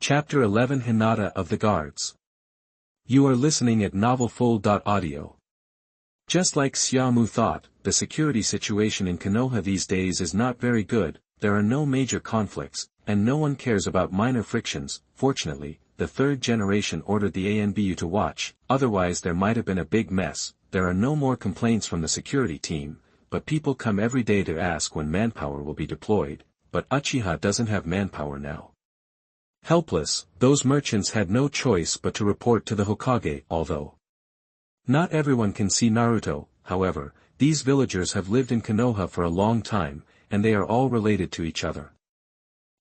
Chapter 11 Hinata of the Guards. You are listening at novelfull.audio. Just like Xiaomu thought, the security situation in Konoha these days is not very good, there are no major conflicts, and no one cares about minor frictions. Fortunately, the third generation ordered the ANBU to watch, otherwise there might have been a big mess. There are no more complaints from the security team, but people come every day to ask when Manpower will be deployed, but Uchiha doesn't have Manpower now. Helpless, those merchants had no choice but to report to the Hokage. Although not everyone can see Naruto, however, these villagers have lived in Konoha for a long time, and they are all related to each other.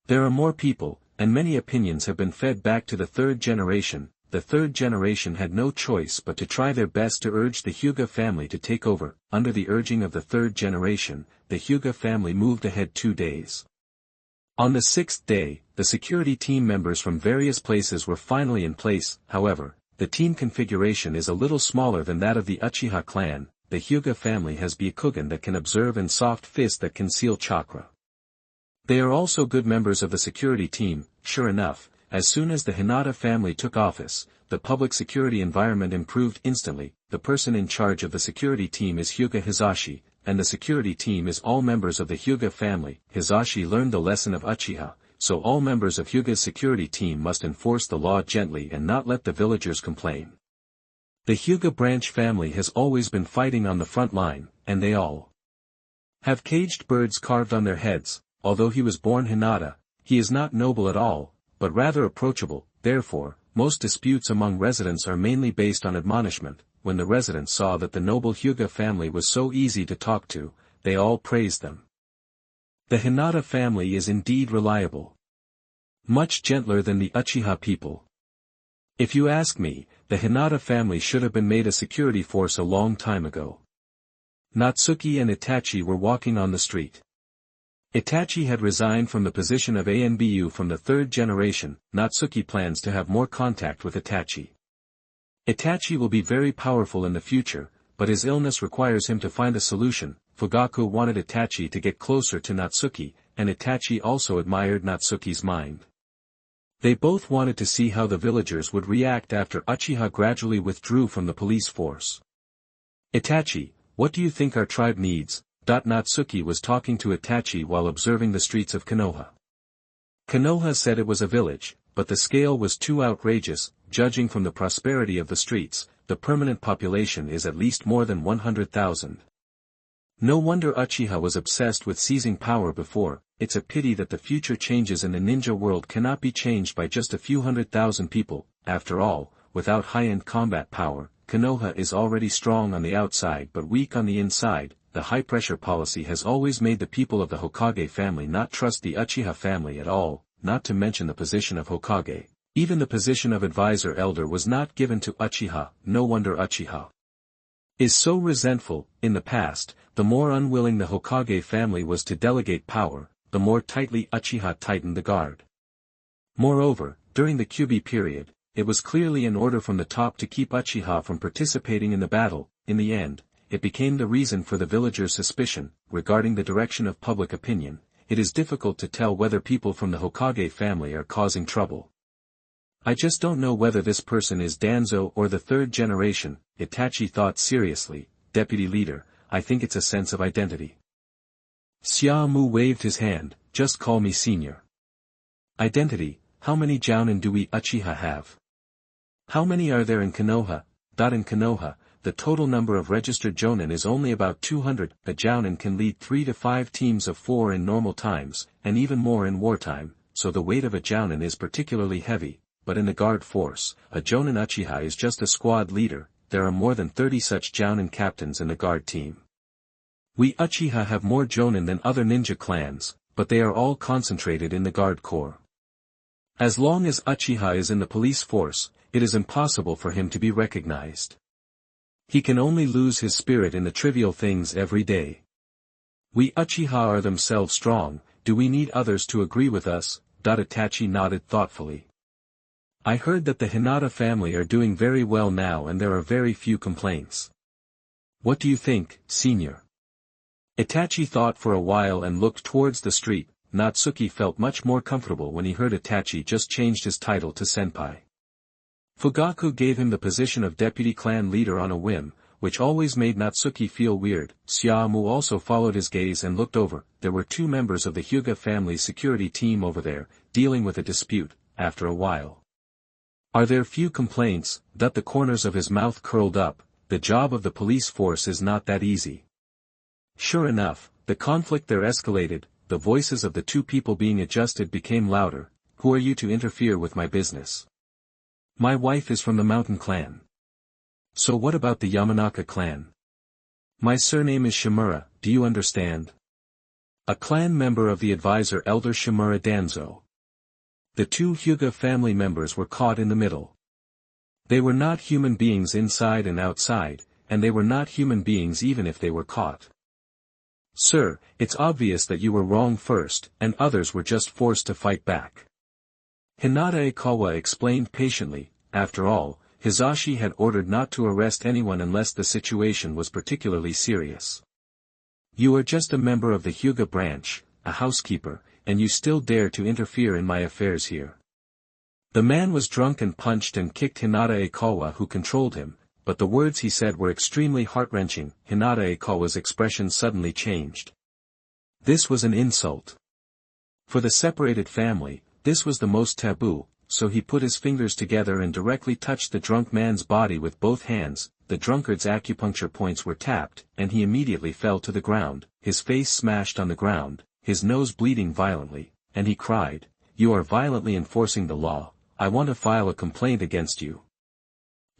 There are more people, and many opinions have been fed back to the third generation. The third generation had no choice but to try their best to urge the Hyuga family to take over. Under the urging of the third generation, the Hyuga family moved ahead 2 days. On the sixth day, the security team members from various places were finally in place. However, the team configuration is a little smaller than that of the Uchiha clan. The Hyuga family has Byakugan that can observe and soft fist that conceal chakra. They are also good members of the security team. Sure enough, as soon as the Hinata family took office, the public security environment improved instantly. The person in charge of the security team is Hyuga Hizashi, and the security team is all members of the Hyuga family. Hizashi learned the lesson of Uchiha, so all members of Hyuga's security team must enforce the law gently and not let the villagers complain. The Hyuga branch family has always been fighting on the front line, and they all have caged birds carved on their heads. Although he was born Hinata, he is not noble at all, but rather approachable. Therefore, most disputes among residents are mainly based on admonishment. When the residents saw that the noble Hyuga family was so easy to talk to, they all praised them. The Hinata family is indeed reliable. Much gentler than the Uchiha people. If you ask me, the Hinata family should have been made a security force a long time ago. Natsuki and Itachi were walking on the street. Itachi had resigned from the position of ANBU from the third generation. Natsuki plans to have more contact with Itachi. Itachi will be very powerful in the future, but his illness requires him to find a solution. Fugaku wanted Itachi to get closer to Natsuki, and Itachi also admired Natsuki's mind. They both wanted to see how the villagers would react after Uchiha gradually withdrew from the police force. Itachi, what do you think our tribe needs? Natsuki was talking to Itachi while observing the streets of Konoha. Konoha said it was a village, but the scale was too outrageous. Judging from the prosperity of the streets, the permanent population is at least more than 100,000. No wonder Uchiha was obsessed with seizing power before. It's a pity that the future changes in the ninja world cannot be changed by just a few 100,000 people. After all, without high-end combat power, Konoha is already strong on the outside but weak on the inside. The high-pressure policy has always made the people of the Hokage family not trust the Uchiha family at all, not to mention the position of Hokage. Even the position of advisor elder was not given to Uchiha. No wonder Uchiha is so resentful. In the past, the more unwilling the Hokage family was to delegate power, the more tightly Uchiha tightened the guard. Moreover, during the Kyubi period, it was clearly an order from the top to keep Uchiha from participating in the battle. In the end, it became the reason for the villagers' suspicion. Regarding the direction of public opinion, it is difficult to tell whether people from the Hokage family are causing trouble. I just don't know whether this person is Danzo or the third generation. Itachi thought seriously. Deputy leader, I think it's a sense of identity. Xiaomu waved his hand. Just call me senior. Identity, how many jounin do we Uchiha have? How many are there in Konoha? In Konoha, the total number of registered jounin is only about 200. A jounin can lead 3 to 5 teams of 4 in normal times, and even more in wartime, so the weight of a jounin is particularly heavy. But in the guard force, a jounin Uchiha is just a squad leader. There are more than 30 such jounin captains in the guard team. We Uchiha have more jounin than other ninja clans, but they are all concentrated in the guard corps. As long as Uchiha is in the police force, it is impossible for him to be recognized. He can only lose his spirit in the trivial things every day. We Uchiha are themselves strong. Do we need others to agree with us? Itachi nodded thoughtfully. I heard that the Hinata family are doing very well now and there are very few complaints. What do you think, senior? Itachi thought for a while and looked towards the street. Natsuki felt much more comfortable when he heard Itachi just changed his title to senpai. Fugaku gave him the position of deputy clan leader on a whim, which always made Natsuki feel weird. Xiaomu also followed his gaze and looked over. There were 2 members of the Hyuga family security team over there, dealing with a dispute, after a while. Are there few complaints? That the corners of his mouth curled up. The job of the police force is not that easy. Sure enough, the conflict there escalated, the voices of the 2 people being adjusted became louder. Who are you to interfere with my business? My wife is from the Mountain Clan. So what about the Yamanaka clan? My surname is Shimura, do you understand? A clan member of the advisor Elder Shimura Danzo. The 2 Hyuga family members were caught in the middle. They were not human beings inside and outside, and they were not human beings even if they were caught. Sir, it's obvious that you were wrong first, and others were just forced to fight back. Hinata Ikawa explained patiently. After all, Hizashi had ordered not to arrest anyone unless the situation was particularly serious. You are just a member of the Hyuga branch, a housekeeper, and you still dare to interfere in my affairs here. The man was drunk and punched and kicked Hinata Ikawa, who controlled him, but the words he said were extremely heart-wrenching. Hinata Ikawa's expression suddenly changed. This was an insult. For the separated family, this was the most taboo, so he put his fingers together and directly touched the drunk man's body with both hands. The drunkard's acupuncture points were tapped, and he immediately fell to the ground, his face smashed on the ground, his nose bleeding violently, and he cried, "You are violently enforcing the law, I want to file a complaint against you."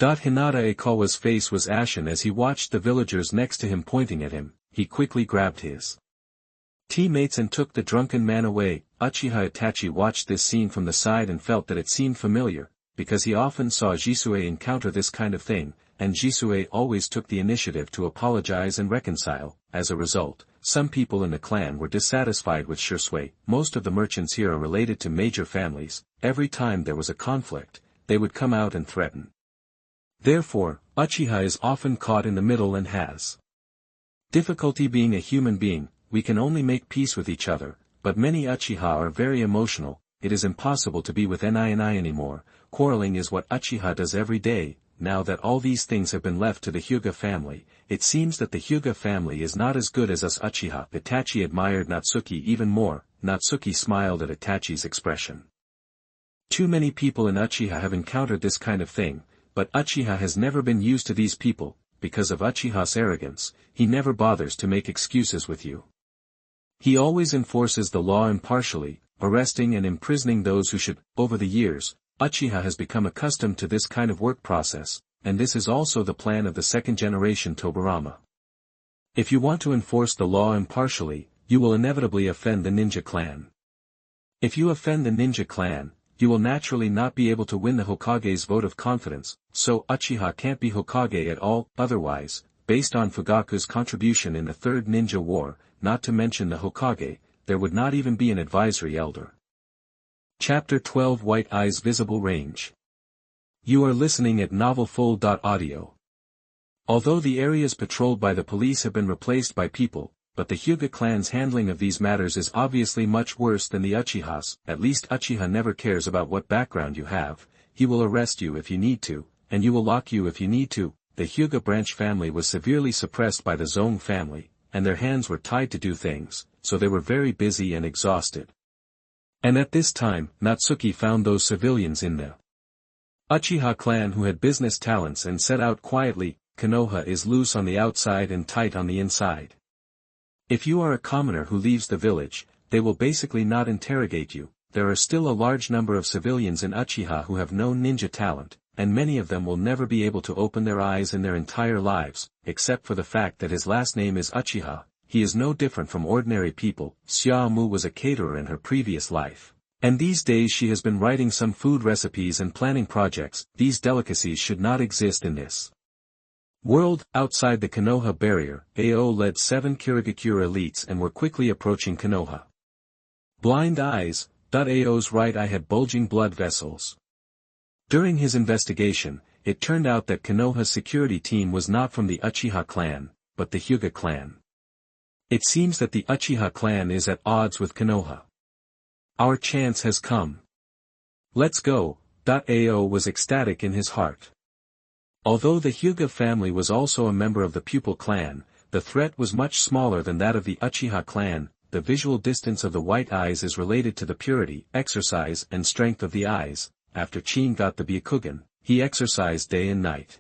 Hinata Ikawa's face was ashen as he watched the villagers next to him pointing at him. He quickly grabbed his teammates and took the drunken man away. Uchiha Itachi watched this scene from the side and felt that it seemed familiar, because he often saw Jisue encounter this kind of thing, and Jisue always took the initiative to apologize and reconcile. As a result, some people in the clan were dissatisfied with Shisui. Most of the merchants here are related to major families. Every time there was a conflict, they would come out and threaten. Therefore, Uchiha is often caught in the middle and has difficulty being a human being. We can only make peace with each other, but many Uchiha are very emotional. It is impossible to be with ni anymore. Quarreling is what Uchiha does every day. Now that all these things have been left to the Hyuga family, it seems that the Hyuga family is not as good as us Uchiha. Itachi admired Natsuki even more. Natsuki smiled at Itachi's expression. Too many people in Uchiha have encountered this kind of thing, but Uchiha has never been used to these people. Because of Uchiha's arrogance, he never bothers to make excuses with you. He always enforces the law impartially, arresting and imprisoning those who should. Over the years, Uchiha has become accustomed to this kind of work process, and this is also the plan of the second-generation Tobirama. If you want to enforce the law impartially, you will inevitably offend the ninja clan. If you offend the ninja clan, you will naturally not be able to win the Hokage's vote of confidence, so Uchiha can't be Hokage at all. Otherwise, based on Fugaku's contribution in the Third Ninja War, not to mention the Hokage, there would not even be an advisory elder. Chapter 12 White Eyes Visible Range. You are listening at novelfull.audio. Although the areas patrolled by the police have been replaced by people, but the Hyuga clan's handling of these matters is obviously much worse than the Uchihas. At least Uchiha never cares about what background you have. He will arrest you if you need to, and you will lock you if you need to. The Hyuga branch family was severely suppressed by the Zong family, and their hands were tied to do things, so they were very busy and exhausted. And at this time, Natsuki found those civilians in the Uchiha clan who had business talents and set out quietly. Konoha is loose on the outside and tight on the inside. If you are a commoner who leaves the village, they will basically not interrogate you. There are still a large number of civilians in Uchiha who have no ninja talent, and many of them will never be able to open their eyes in their entire lives, except for the fact that his last name is Uchiha. He is no different from ordinary people. Xiaomu was a caterer in her previous life, and these days she has been writing some food recipes and planning projects. These delicacies should not exist in this world. Outside the Konoha barrier, AO led 7 Kirigakure elites and were quickly approaching Konoha. Blind eyes. AO's right eye had bulging blood vessels. During his investigation, it turned out that Konoha's security team was not from the Uchiha clan, but the Hyuga clan. It seems that the Uchiha clan is at odds with Konoha. Our chance has come. Let's go. Ao was ecstatic in his heart. Although the Hyuga family was also a member of the pupil clan, the threat was much smaller than that of the Uchiha clan. The visual distance of the white eyes is related to the purity, exercise, and strength of the eyes. After Chin got the Byakugan, he exercised day and night.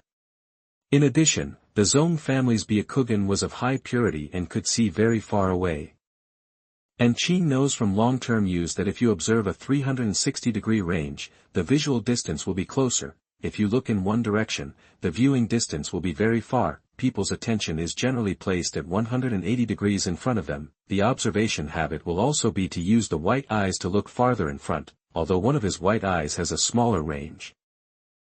In addition, the Zong family's Byakugan was of high purity and could see very far away. And Chin knows from long-term use that if you observe a 360-degree range, the visual distance will be closer. If you look in one direction, the viewing distance will be very far. People's attention is generally placed at 180 degrees in front of them. The observation habit will also be to use the white eyes to look farther in front, although one of his white eyes has a smaller range.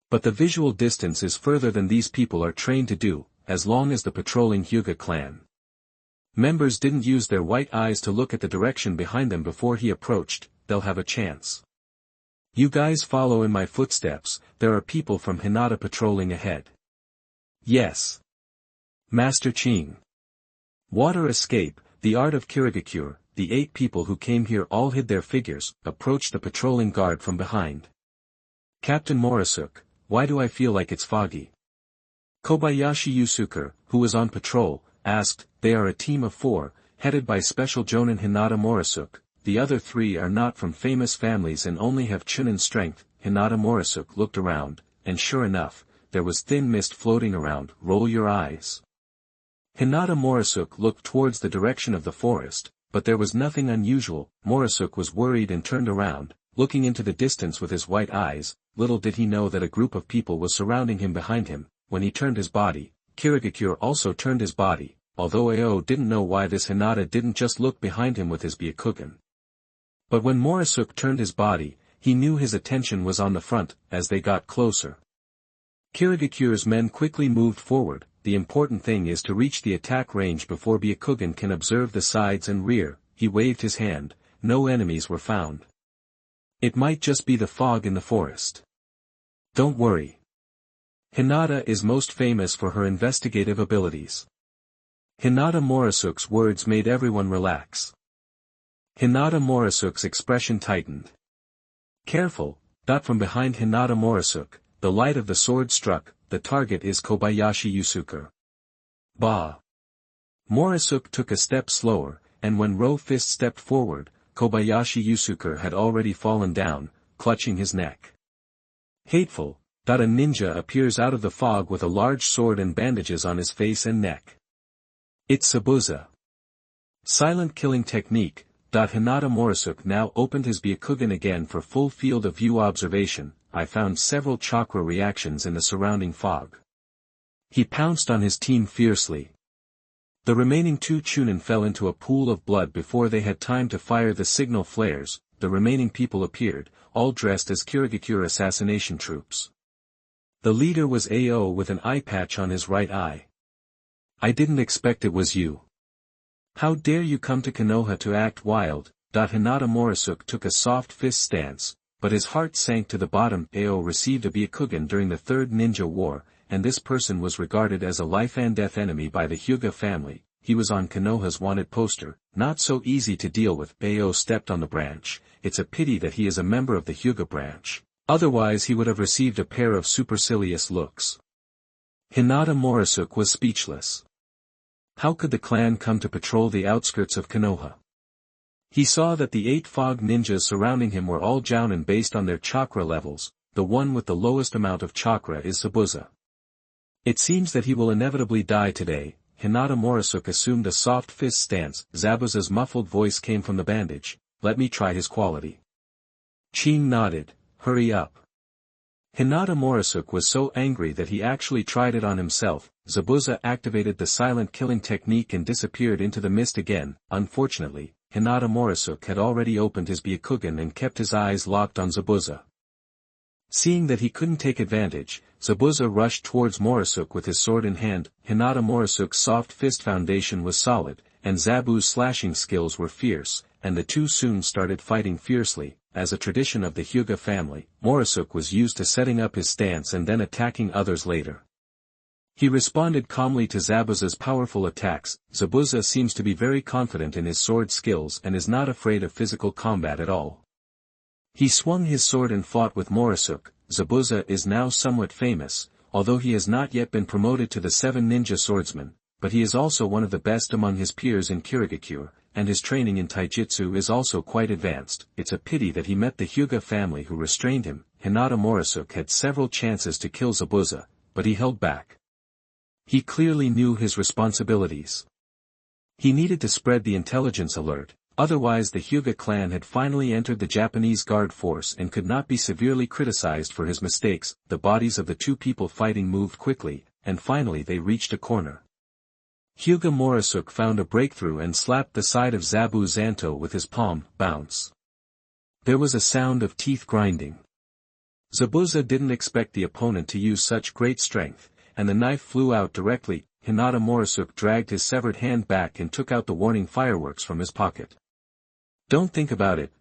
But the visual distance is further than these people are trained to do, as long as the patrolling Hyuga clan members didn't use their white eyes to look at the direction behind them before he approached, they'll have a chance. You guys follow in my footsteps. There are people from Hinata patrolling ahead. Yes. Master Chin. Water escape, the art of Kirigakure. The 8 people who came here all hid their figures, approached the patrolling guard from behind. Captain Morisuke, why do I feel like it's foggy? Kobayashi Yusuke, who was on patrol, asked. They are a team of 4, headed by Special Jonin Hinata Morisuke. The other 3 are not from famous families and only have Chunin strength. Hinata Morisuke looked around, and sure enough, there was thin mist floating around. Roll your eyes. Hinata Morisuke looked towards the direction of the forest, but there was nothing unusual. Morisuke was worried and turned around, looking into the distance with his white eyes. Little did he know that a group of people was surrounding him behind him. When he turned his body, Kirigakure also turned his body, although Ao didn't know why this Hinata didn't just look behind him with his Byakugan. But when Morisuke turned his body, he knew his attention was on the front. As they got closer, Kirigakure's men quickly moved forward. The important thing is to reach the attack range before Byakugan can observe the sides and rear. He waved his hand. No enemies were found. It might just be the fog in the forest. Don't worry. Hinata is most famous for her investigative abilities. Hinata Morisuke's words made everyone relax. Hinata Morisuke's expression tightened. Careful. From behind Hinata Morisuke, the light of the sword struck. The target is Kobayashi Yusuke. Bah! Morisuke took a step slower, and when Ro-Fist stepped forward, Kobayashi Yusuke had already fallen down, clutching his neck. Hateful. A ninja appears out of the fog with a large sword and bandages on his face and neck. It's Zabuza. Silent killing technique. Hinata Morisuke now opened his Byakugan again for full field of view observation. I found several chakra reactions in the surrounding fog. He pounced on his team fiercely. The remaining 2 Chunin fell into a pool of blood before they had time to fire the signal flares. The remaining people appeared, all dressed as Kirigakure assassination troops. The leader was Ao with an eye patch on his right eye. I didn't expect it was you. How dare you come to Konoha to act wild? Hinata Morisuke took a soft fist stance, but his heart sank to the bottom. Ao received a Byakugan during the Third Ninja War, and this person was regarded as a life-and-death enemy by the Hyuga family. He was on Konoha's wanted poster. Not so easy to deal with. Ao stepped on the branch. It's a pity that he is a member of the Hyuga branch. Otherwise he would have received a pair of supercilious looks. Hinata Morisuke was speechless. How could the clan come to patrol the outskirts of Konoha? He saw that the 8 fog ninjas surrounding him were all jounin based on their chakra levels. The one with the lowest amount of chakra is Zabuza. It seems that he will inevitably die today. Hinata Morisuke assumed a soft fist stance. Zabuza's muffled voice came from the bandage. Let me try his quality. Chin nodded. Hurry up. Hinata Morisuke was so angry that he actually tried it on himself. Zabuza activated the silent killing technique and disappeared into the mist again. Unfortunately, Hinata Morisuke had already opened his Byakugan and kept his eyes locked on Zabuza. Seeing that he couldn't take advantage, Zabuza rushed towards Morisuke with his sword in hand. Hinata Morisuke's soft fist foundation was solid, and Zabu's slashing skills were fierce, and the two soon started fighting fiercely. As a tradition of the Hyuga family, Morisuke was used to setting up his stance and then attacking others later. He responded calmly to Zabuza's powerful attacks. Zabuza seems to be very confident in his sword skills and is not afraid of physical combat at all. He swung his sword and fought with Morosuke. Zabuza is now somewhat famous, although he has not yet been promoted to the 7 ninja swordsmen, but he is also one of the best among his peers in Kirigakure, and his training in taijutsu is also quite advanced. It's a pity that he met the Hyuga family who restrained him. Hinata Morosuke had several chances to kill Zabuza, but he held back. He clearly knew his responsibilities. He needed to spread the intelligence alert, otherwise the Hyuga clan had finally entered the Japanese guard force and could not be severely criticized for his mistakes. The bodies of the two people fighting moved quickly, and finally they reached a corner. Hyuga Morosuke found a breakthrough and slapped the side of Zabu Zanto with his palm. Bounce. There was a sound of teeth grinding. Zabuza didn't expect the opponent to use such great strength, and the knife flew out directly. Hinata Morosuke dragged his severed hand back and took out the warning fireworks from his pocket. Don't think about it.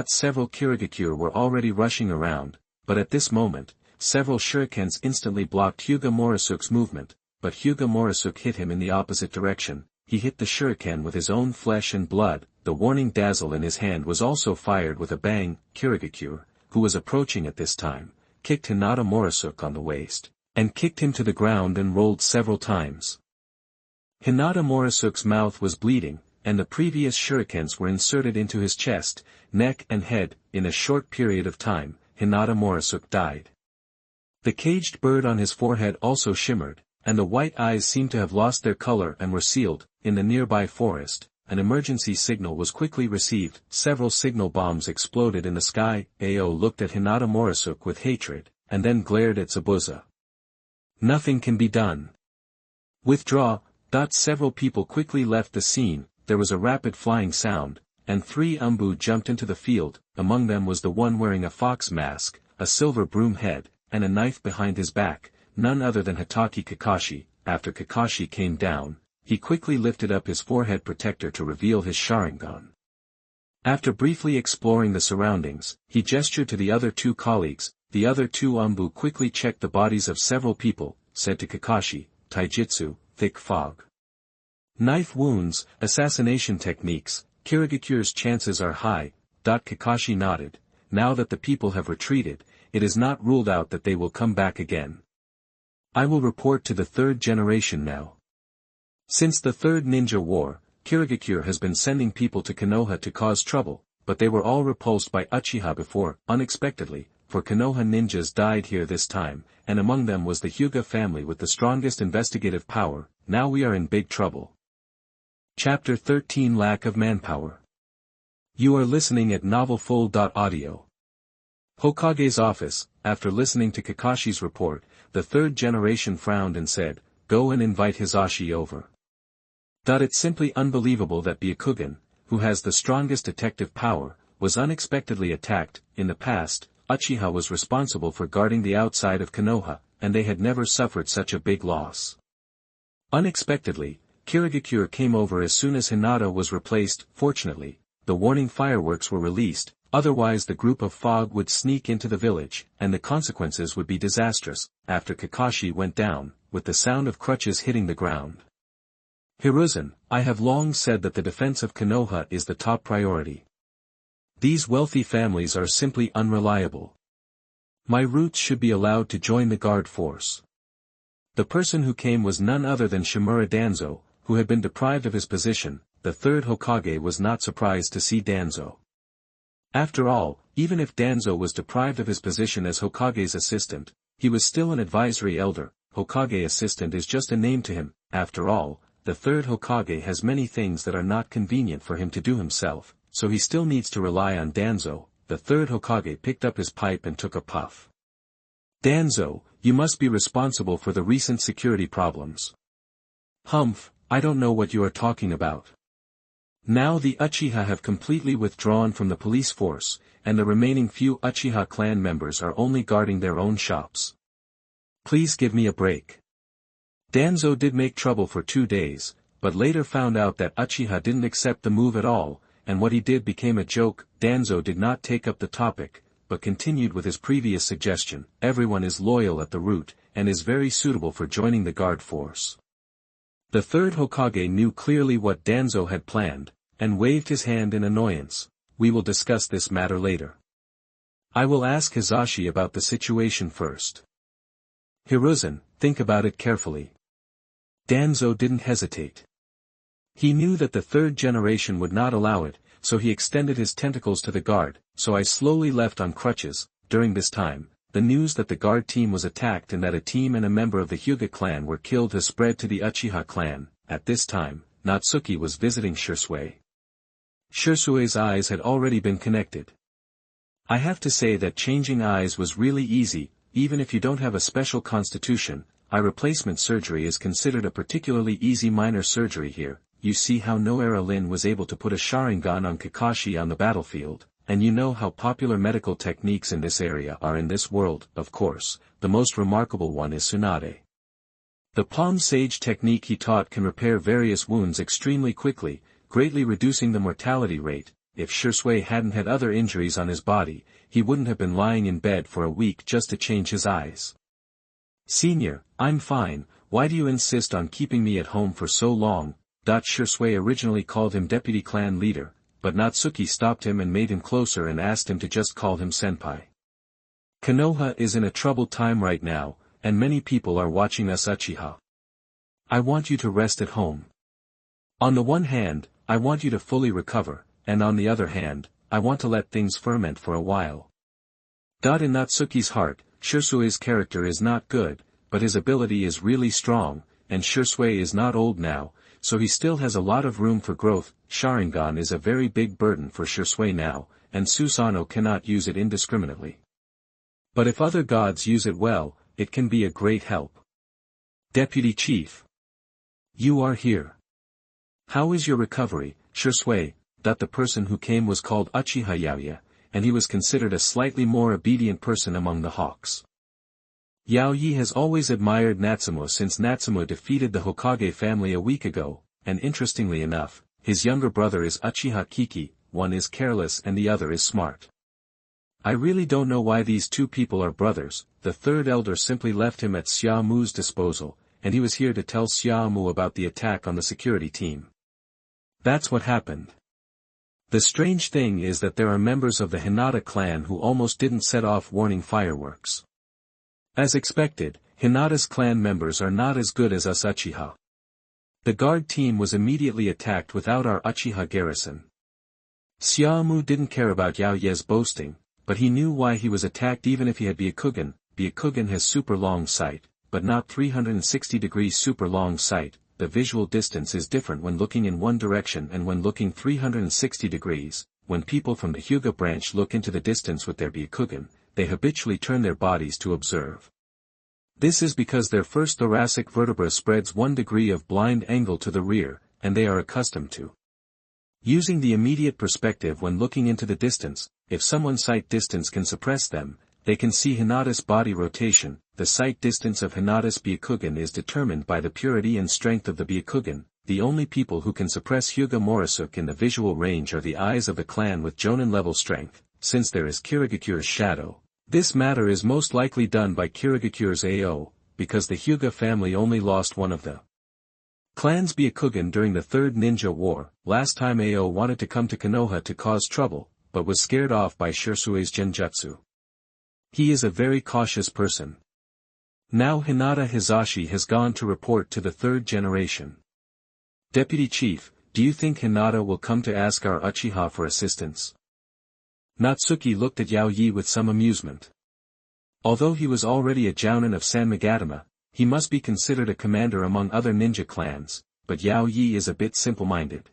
Several Kirigakure were already rushing around, but at this moment, several shurikens instantly blocked Hyuga Morosuke's movement, but Hyuga Morosuke hit him in the opposite direction. He hit the shuriken with his own flesh and blood. The warning dazzle in his hand was also fired with a bang. Kirigakure, who was approaching at this time, kicked Hinata Morosuke on the waist, and kicked him to the ground and rolled several times. Hinata Morosuke's mouth was bleeding, and the previous shurikens were inserted into his chest, neck and head. In a short period of time, Hinata Morosuke died. The caged bird on his forehead also shimmered, and the white eyes seemed to have lost their color and were sealed. In the nearby forest, an emergency signal was quickly received. Several signal bombs exploded in the sky. Ao looked at Hinata Morosuke with hatred, and then glared at Zabuza. Nothing can be done. Withdraw. Several people quickly left the scene. There was a rapid flying sound, and 3 Umbu jumped into the field. Among them was the one wearing a fox mask, a silver broom head, and a knife behind his back, none other than Hitaki Kakashi. After Kakashi came down, he quickly lifted up his forehead protector to reveal his Sharingan. After briefly exploring the surroundings, he gestured to the other 2 colleagues. The other 2 Umbu quickly checked the bodies of several people, said to Kakashi, taijutsu, thick fog. Knife wounds, assassination techniques, Kirigakure's chances are high. Kakashi nodded. Now that the people have retreated, it is not ruled out that they will come back again. I will report to the 3rd generation now. Since the 3rd Ninja War, Kirigakure has been sending people to Konoha to cause trouble, but they were all repulsed by Uchiha before. Unexpectedly, for Konoha ninjas died here this time, and among them was the Hyuga family with the strongest investigative power. Now we are in big trouble. Chapter 13 Lack of Manpower. You are listening at novelfull.audio. Hokage's office. After listening to Kakashi's report, the 3rd generation frowned and said, "Go and invite Hisashi over." It's simply unbelievable that Byakugan, who has the strongest detective power, was unexpectedly attacked. In the past, Uchiha was responsible for guarding the outside of Konoha, and they had never suffered such a big loss. Unexpectedly, Kirigakure came over as soon as Hinata was replaced. Fortunately, the warning fireworks were released, otherwise the group of fog would sneak into the village, and the consequences would be disastrous. After Kakashi went down, with the sound of crutches hitting the ground. Hiruzen, I have long said that the defense of Konoha is the top priority. These wealthy families are simply unreliable. My roots should be allowed to join the guard force. The person who came was none other than Shimura Danzo, who had been deprived of his position. The 3rd Hokage was not surprised to see Danzo. After all, even if Danzo was deprived of his position as Hokage's assistant, he was still an advisory elder. Hokage assistant is just a name to him. After all, the 3rd Hokage has many things that are not convenient for him to do himself, so he still needs to rely on Danzo. The 3rd Hokage picked up his pipe and took a puff. Danzo, you must be responsible for the recent security problems. Humph, I don't know what you are talking about. Now the Uchiha have completely withdrawn from the police force, and the remaining few Uchiha clan members are only guarding their own shops. Please give me a break. Danzo did make trouble for 2 days, but later found out that Uchiha didn't accept the move at all, and what he did became a joke. Danzo did not take up the topic, but continued with his previous suggestion. Everyone is loyal at the root, and is very suitable for joining the guard force. The 3rd Hokage knew clearly what Danzo had planned, and waved his hand in annoyance. We will discuss this matter later. I will ask Hizashi about the situation first. Hiruzen, think about it carefully. Danzo didn't hesitate. He knew that the third generation would not allow it, so he extended his tentacles to the guard, so I slowly left on crutches. During this time, the news that the guard team was attacked and that a team and a member of the Hyuga clan were killed has spread to the Uchiha clan. At this time, Natsuki was visiting Shisui. Shisui's eyes had already been connected. I have to say that changing eyes was really easy, even if you don't have a special constitution. Eye replacement surgery is considered a particularly easy minor surgery here. You see how Noara Lin was able to put a Sharingan on Kakashi on the battlefield, and you know how popular medical techniques in this area are in this world. Of course, the most remarkable one is Tsunade. The palm sage technique he taught can repair various wounds extremely quickly, greatly reducing the mortality rate. If Shisui hadn't had other injuries on his body, he wouldn't have been lying in bed for a week just to change his eyes. Senior, I'm fine, why do you insist on keeping me at home for so long? Shisui originally called him deputy clan leader, but Natsuki stopped him and made him closer and asked him to just call him senpai. Konoha is in a troubled time right now, and many people are watching us Uchiha. I want you to rest at home. On the one hand, I want you to fully recover, and on the other hand, I want to let things ferment for a while. In Natsuki's heart, Shisui's character is not good, but his ability is really strong, and Shisui is not old now, so he still has a lot of room for growth. Sharingan is a very big burden for Shisui now, and Susanoo cannot use it indiscriminately. But if other gods use it well, it can be a great help. Deputy Chief. You are here. How is your recovery, Shisui? The person who came was called Uchiha Yaoya, and he was considered a slightly more obedient person among the Hawks. Yaoyi has always admired Natsumu since Natsumu defeated the Hokage family a week ago, and interestingly enough, his younger brother is Uchiha Kiki, one is careless and the other is smart. I really don't know why these two people are brothers. The third elder simply left him at Xiaomu's disposal, and he was here to tell Xiaomu about the attack on the security team. That's what happened. The strange thing is that there are members of the Hinata clan who almost didn't set off warning fireworks. As expected, Hinata's clan members are not as good as us Uchiha. The guard team was immediately attacked without our Uchiha garrison. Xiaomu didn't care about Yaoya's boasting, but he knew why he was attacked even if he had Byakugan. Byakugan has super long sight, but not 360-degree super long sight. The visual distance is different when looking in one direction and when looking 360 degrees. When people from the Hyuga branch look into the distance with their Byakugan, they habitually turn their bodies to observe. This is because their first thoracic vertebra spreads 1 degree of blind angle to the rear, and they are accustomed to using the immediate perspective when looking into the distance. If someone's sight distance can suppress them, they can see Hinata's body rotation. The sight distance of Hinata's Byakugan is determined by the purity and strength of the Byakugan. The only people who can suppress Hyuga Morisuk in the visual range are the eyes of the clan with Jonin-level strength, since there is Kirigakure's shadow. This matter is most likely done by Kirigakure's AO, because the Hyuga family only lost one of the clan's Byakugan during the Third Ninja War. Last time AO wanted to come to Konoha to cause trouble, but was scared off by Shisui's genjutsu. He is a very cautious person. Now Hinata Hizashi has gone to report to the third generation. Deputy Chief, do you think Hinata will come to ask our Uchiha for assistance? Natsuki looked at Yaoyi with some amusement. Although he was already a Jounin of San Magatama, he must be considered a commander among other ninja clans, but Yaoyi is a bit simple-minded.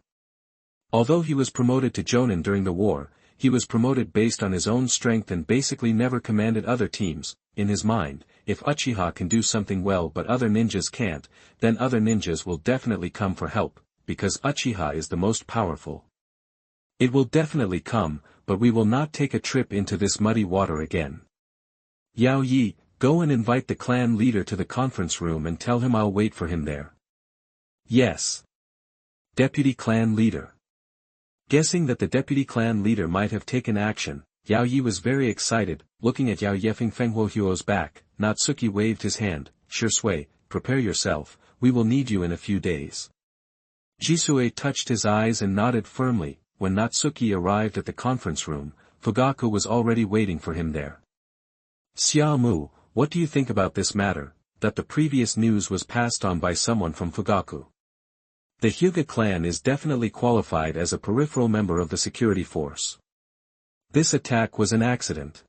Although he was promoted to Jounin during the war, he was promoted based on his own strength and basically never commanded other teams. In his mind, if Uchiha can do something well but other ninjas can't, then other ninjas will definitely come for help, because Uchiha is the most powerful. It will definitely come, but we will not take a trip into this muddy water again. Yaoyi, go and invite the clan leader to the conference room and tell him I'll wait for him there. Yes. Deputy clan leader. Guessing that the deputy clan leader might have taken action, Yaoyi was very excited. Looking at Yao Yefeng Fenghuohuo's back, Natsuki waved his hand. Shisui, prepare yourself, we will need you in a few days. Jisue touched his eyes and nodded firmly. When Natsuki arrived at the conference room, Fugaku was already waiting for him there. Xiaomu, what do you think about this matter, that the previous news was passed on by someone from Fugaku? The Hyuga clan is definitely qualified as a peripheral member of the security force. This attack was an accident.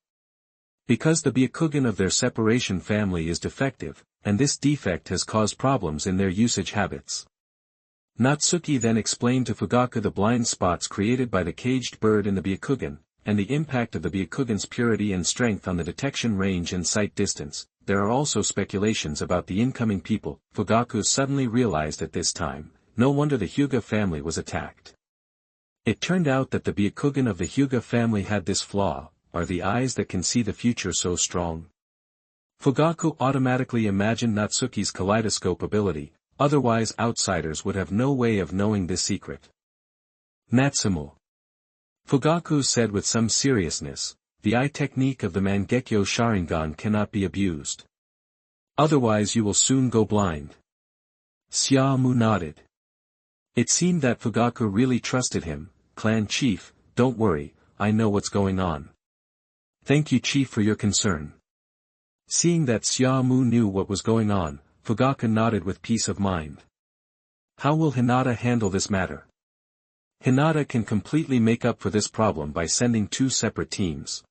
Because the Byakugan of their separation family is defective, and this defect has caused problems in their usage habits. Natsuki then explained to Fugaku the blind spots created by the caged bird in the Byakugan, and the impact of the Byakugan's purity and strength on the detection range and sight distance. There are also speculations about the incoming people. Fugaku suddenly realized at this time, no wonder the Hyuga family was attacked. It turned out that the Byakugan of the Hyuga family had this flaw: are the eyes that can see the future so strong? Fugaku automatically imagined Natsuki's kaleidoscope ability, otherwise outsiders would have no way of knowing this secret. Natsumu. Fugaku said with some seriousness, the eye technique of the Mangekyo Sharingan cannot be abused. Otherwise you will soon go blind. Xiaomu nodded. It seemed that Fugaku really trusted him. Clan chief, don't worry, I know what's going on. Thank you chief for your concern. Seeing that Xiaomu knew what was going on, Fugaku nodded with peace of mind. How will Hinata handle this matter? Hinata can completely make up for this problem by sending 2 separate teams.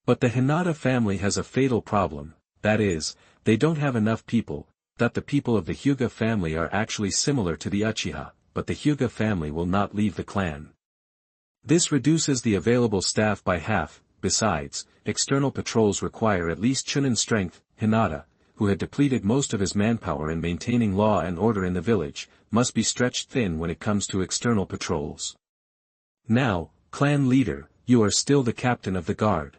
But the Hinata family has a fatal problem, that is, they don't have enough people, that the people of the Hyuga family are actually similar to the Uchiha, but the Hyuga family will not leave the clan. This reduces the available staff by half. Besides, external patrols require at least Chunin strength. Hinata, who had depleted most of his manpower in maintaining law and order in the village, must be stretched thin when it comes to external patrols. Now, clan leader, you are still the captain of the guard.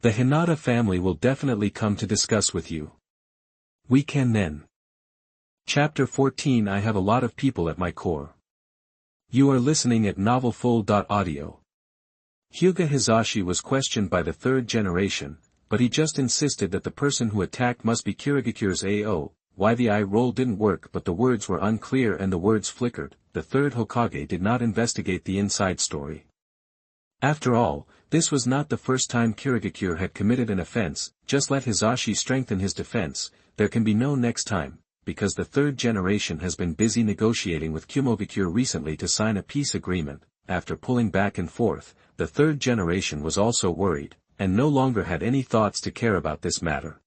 The Hinata family will definitely come to discuss with you. We can then. Chapter 14. I have a lot of people at my core. You are listening at novelfull.audio. Hyuga Hizashi was questioned by the 3rd generation, but he just insisted that the person who attacked must be Kirigakure's AO. Why the eye roll didn't work, but the words were unclear and the words flickered. The 3rd Hokage did not investigate the inside story. After all, this was not the first time Kirigakure had committed an offense. Just let Hizashi strengthen his defense. There can be no next time, because the 3rd generation has been busy negotiating with Kumogakure recently to sign a peace agreement. After pulling back and forth, the 3rd generation was also worried, and no longer had any thoughts to care about this matter.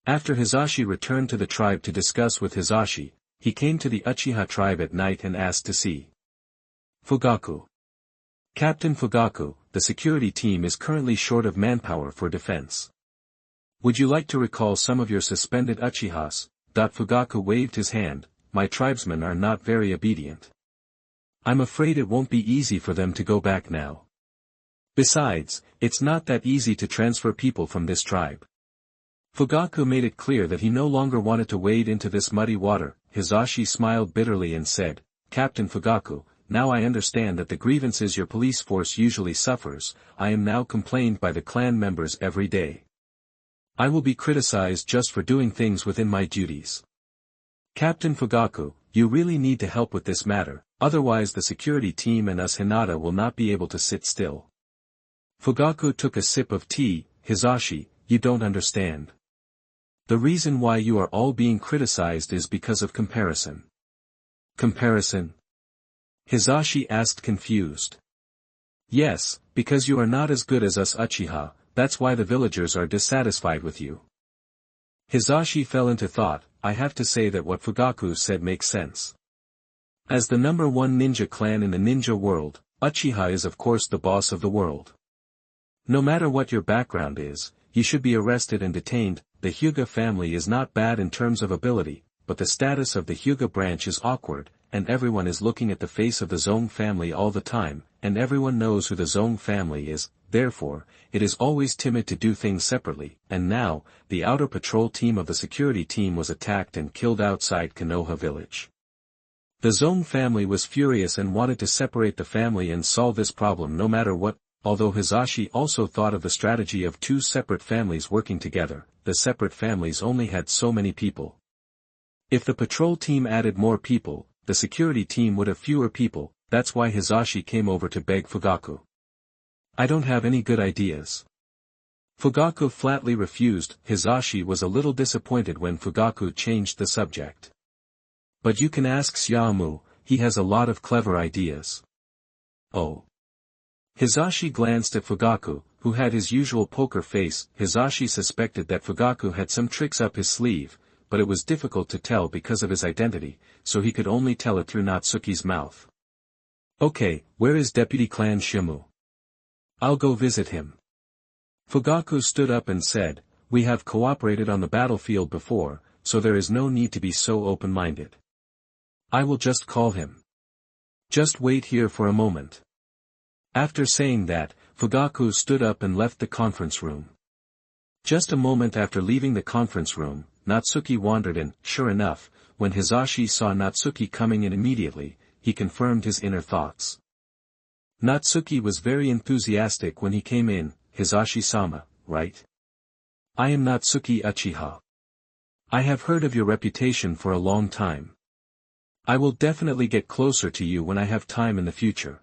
After Hizashi returned to the tribe to discuss with Hizashi, he came to the Uchiha tribe at night and asked to see Fugaku. Captain Fugaku, the security team is currently short of manpower for defense. Would you like to recall some of your suspended Uchihas? Fugaku waved his hand. My tribesmen are not very obedient. I'm afraid it won't be easy for them to go back now. Besides, it's not that easy to transfer people from this tribe. Fugaku made it clear that he no longer wanted to wade into this muddy water. Hizashi smiled bitterly and said, Captain Fugaku, now I understand that the grievances your police force usually suffers, I am now complained by the clan members every day. I will be criticized just for doing things within my duties. Captain Fugaku, you really need to help with this matter, otherwise the security team and us Hinata will not be able to sit still. Fugaku took a sip of tea. Hizashi, you don't understand. The reason why you are all being criticized is because of comparison. Comparison? Hizashi asked confused. Yes, because you are not as good as us Uchiha, that's why the villagers are dissatisfied with you. Hizashi fell into thought. I have to say that what Fugaku said makes sense. As the number 1 ninja clan in the ninja world, Uchiha is of course the boss of the world. No matter what your background is, you should be arrested and detained. The Hyuga family is not bad in terms of ability, but the status of the Hyuga branch is awkward, and everyone is looking at the face of the Zong family all the time, and everyone knows who the Zong family is. Therefore, it is always timid to do things separately, and now, the outer patrol team of the security team was attacked and killed outside Konoha village. The Zong family was furious and wanted to separate the family and solve this problem no matter what. Although Hizashi also thought of the strategy of 2 separate families working together, the separate families only had so many people. If the patrol team added more people, the security team would have fewer people. That's why Hizashi came over to beg Fugaku. I don't have any good ideas. Fugaku flatly refused. Hisashi was a little disappointed when Fugaku changed the subject. But you can ask Xiaomu, he has a lot of clever ideas. Oh. Hisashi glanced at Fugaku, who had his usual poker face. Hisashi suspected that Fugaku had some tricks up his sleeve, but it was difficult to tell because of his identity, so he could only tell it through Natsuki's mouth. Okay, where is Deputy Clan Shimu? I'll go visit him. Fugaku stood up and said, we have cooperated on the battlefield before, so there is no need to be so open-minded. I will just call him. Just wait here for a moment. After saying that, Fugaku stood up and left the conference room. Just a moment after leaving the conference room, Natsuki wandered in. Sure enough, when Hisashi saw Natsuki coming in immediately, he confirmed his inner thoughts. Natsuki was very enthusiastic when he came in. Hisashi-sama, right? I am Natsuki Uchiha. I have heard of your reputation for a long time. I will definitely get closer to you when I have time in the future.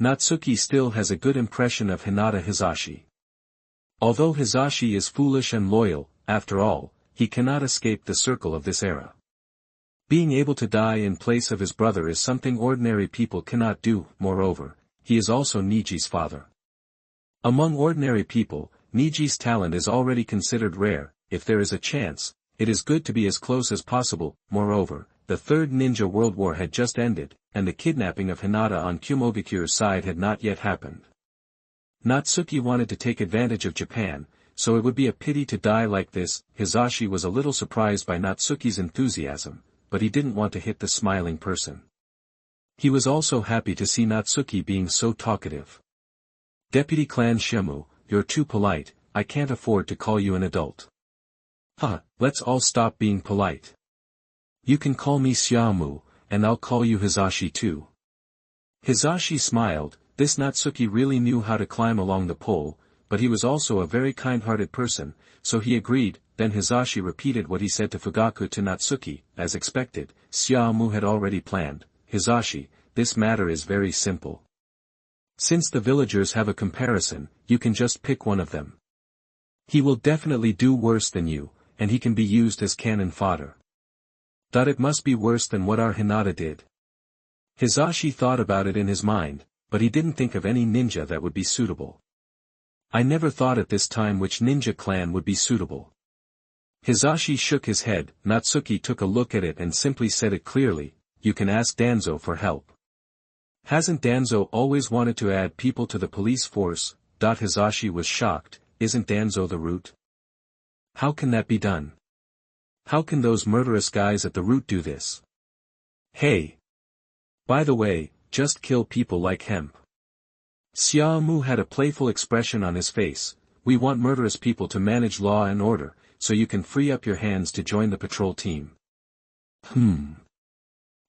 Natsuki still has a good impression of Hinata Hisashi. Although Hisashi is foolish and loyal, after all, he cannot escape the circle of this era. Being able to die in place of his brother is something ordinary people cannot do. Moreover, he is also Niji's father. Among ordinary people, Niji's talent is already considered rare. If there is a chance, it is good to be as close as possible. Moreover, the Third Ninja World War had just ended, and the kidnapping of Hinata on Kumogakure's side had not yet happened. Natsuki wanted to take advantage of Japan, so it would be a pity to die like this. Hisashi was a little surprised by Natsuki's enthusiasm, but he didn't want to hit the smiling person. He was also happy to see Natsuki being so talkative. Deputy Clan Shimu, you're too polite, I can't afford to call you an adult. Let's all stop being polite. You can call me Xiaomu, and I'll call you Hisashi too. Hisashi smiled. This Natsuki really knew how to climb along the pole, but he was also a very kind-hearted person, so he agreed. Then Hisashi repeated what he said to Fugaku to Natsuki. As expected, Xiaomu had already planned. Hisashi, this matter is very simple. Since the villagers have a comparison, you can just pick one of them. He will definitely do worse than you, and he can be used as cannon fodder. It must be worse than what our Hinata did. Hisashi thought about it in his mind, but he didn't think of any ninja that would be suitable. I never thought at this time which ninja clan would be suitable. Hisashi shook his head. Natsuki took a look at it and simply said it clearly, you can ask Danzo for help. Hasn't Danzo always wanted to add people to the police force? Hisashi was shocked. Isn't Danzo the root? How can that be done? How can those murderous guys at the root do this? Hey! By the way, just kill people like hemp. Xiaomu had a playful expression on his face. We want murderous people to manage law and order, so you can free up your hands to join the patrol team.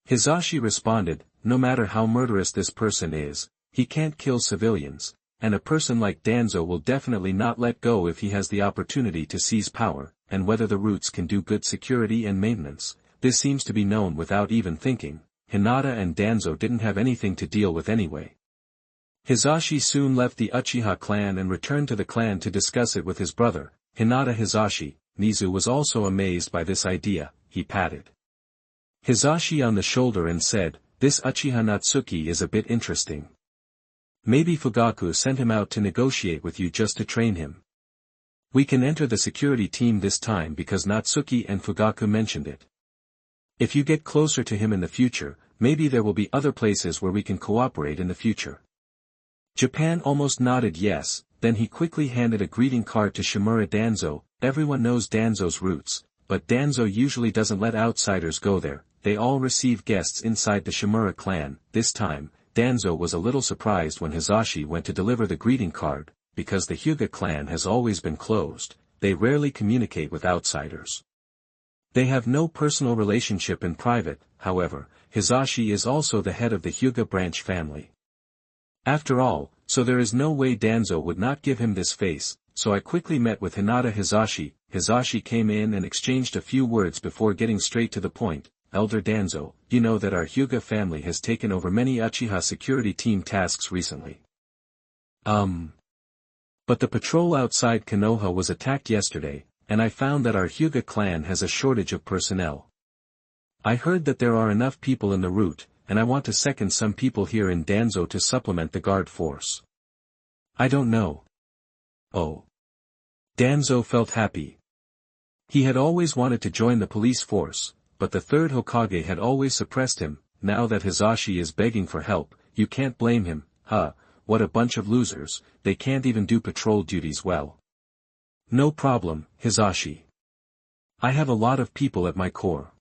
Hisashi responded, no matter how murderous this person is, he can't kill civilians, and a person like Danzo will definitely not let go if he has the opportunity to seize power, and whether the roots can do good security and maintenance, this seems to be known without even thinking. Hinata and Danzo didn't have anything to deal with anyway. Hisashi soon left the Uchiha clan and returned to the clan to discuss it with his brother, Hinata Hisashi. Nizu was also amazed by this idea. He patted Hisashi on the shoulder and said, this Uchiha Natsuki is a bit interesting. Maybe Fugaku sent him out to negotiate with you just to train him. We can enter the security team this time because Natsuki and Fugaku mentioned it. If you get closer to him in the future, maybe there will be other places where we can cooperate in the future. Japan almost nodded yes, then he quickly handed a greeting card to Shimura Danzo. Everyone knows Danzo's roots, but Danzo usually doesn't let outsiders go there. They all receive guests inside the Shimura clan. This time, Danzo was a little surprised when Hisashi went to deliver the greeting card, because the Hyuga clan has always been closed. They rarely communicate with outsiders. They have no personal relationship in private. However, Hisashi is also the head of the Hyuga branch family. After all, so there is no way Danzo would not give him this face, so I quickly met with Hinata Hisashi. Hisashi came in and exchanged a few words before getting straight to the point. Elder Danzo, you know that our Hyuga family has taken over many Uchiha security team tasks recently. But the patrol outside Konoha was attacked yesterday, and I found that our Hyuga clan has a shortage of personnel. I heard that there are enough people in the route, and I want to second some people here in Danzo to supplement the guard force. I don't know. Oh. Danzo felt happy. He had always wanted to join the police force, but the third Hokage had always suppressed him. Now that Hizashi is begging for help, you can't blame him. What a bunch of losers, they can't even do patrol duties well. No problem, Hizashi. I have a lot of people at my corps.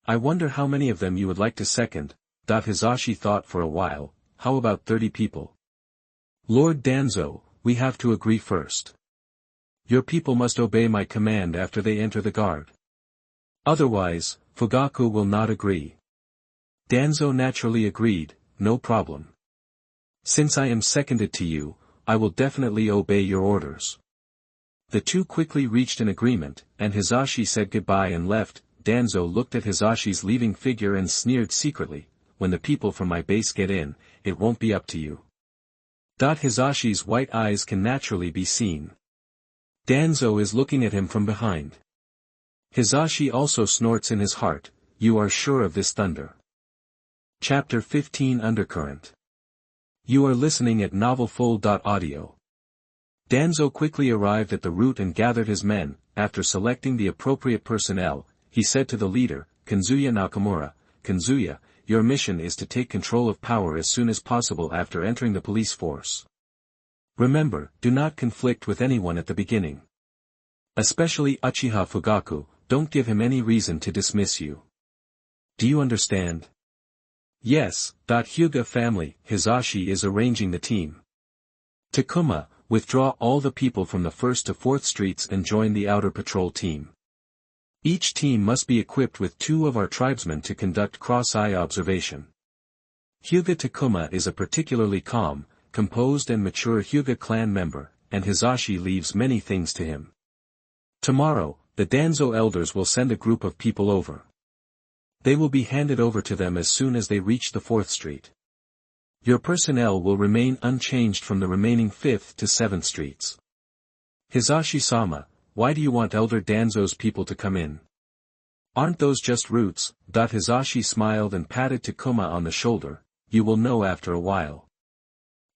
I wonder how many of them you would like to second. Hizashi thought for a while. How about 30 people? Lord Danzo, we have to agree first. Your people must obey my command after they enter the guard. Otherwise, Fugaku will not agree. Danzo naturally agreed, no problem. Since I am seconded to you, I will definitely obey your orders. The two quickly reached an agreement, and Hizashi said goodbye and left. Danzo looked at Hizashi's leaving figure and sneered secretly, when the people from my base get in, it won't be up to you. Hizashi's white eyes can naturally be seen. Danzo is looking at him from behind. Hizashi also snorts in his heart, you are sure of this thunder. Chapter 15 Undercurrent. You are listening at novelfull.audio. Danzo quickly arrived at the route and gathered his men. After selecting the appropriate personnel, he said to the leader, Kanzuya Nakamura, Kanzuya, your mission is to take control of power as soon as possible after entering the police force. Remember, do not conflict with anyone at the beginning. Especially Uchiha Fugaku, don't give him any reason to dismiss you. Do you understand? Yes. Hyuga family, Hizashi is arranging the team. Takuma, withdraw all the people from the 1st to 4th streets and join the outer patrol team. Each team must be equipped with 2 of our tribesmen to conduct cross-eye observation. Hyuga Takuma is a particularly calm, composed and mature Hyuga clan member, and Hizashi leaves many things to him. Tomorrow, the Danzo elders will send a group of people over. They will be handed over to them as soon as they reach the 4th street. Your personnel will remain unchanged from the remaining 5th to 7th streets. Hizashi-sama, why do you want Elder Danzo's people to come in? Aren't those just roots? Hizashi smiled and patted Takuma on the shoulder, you will know after a while.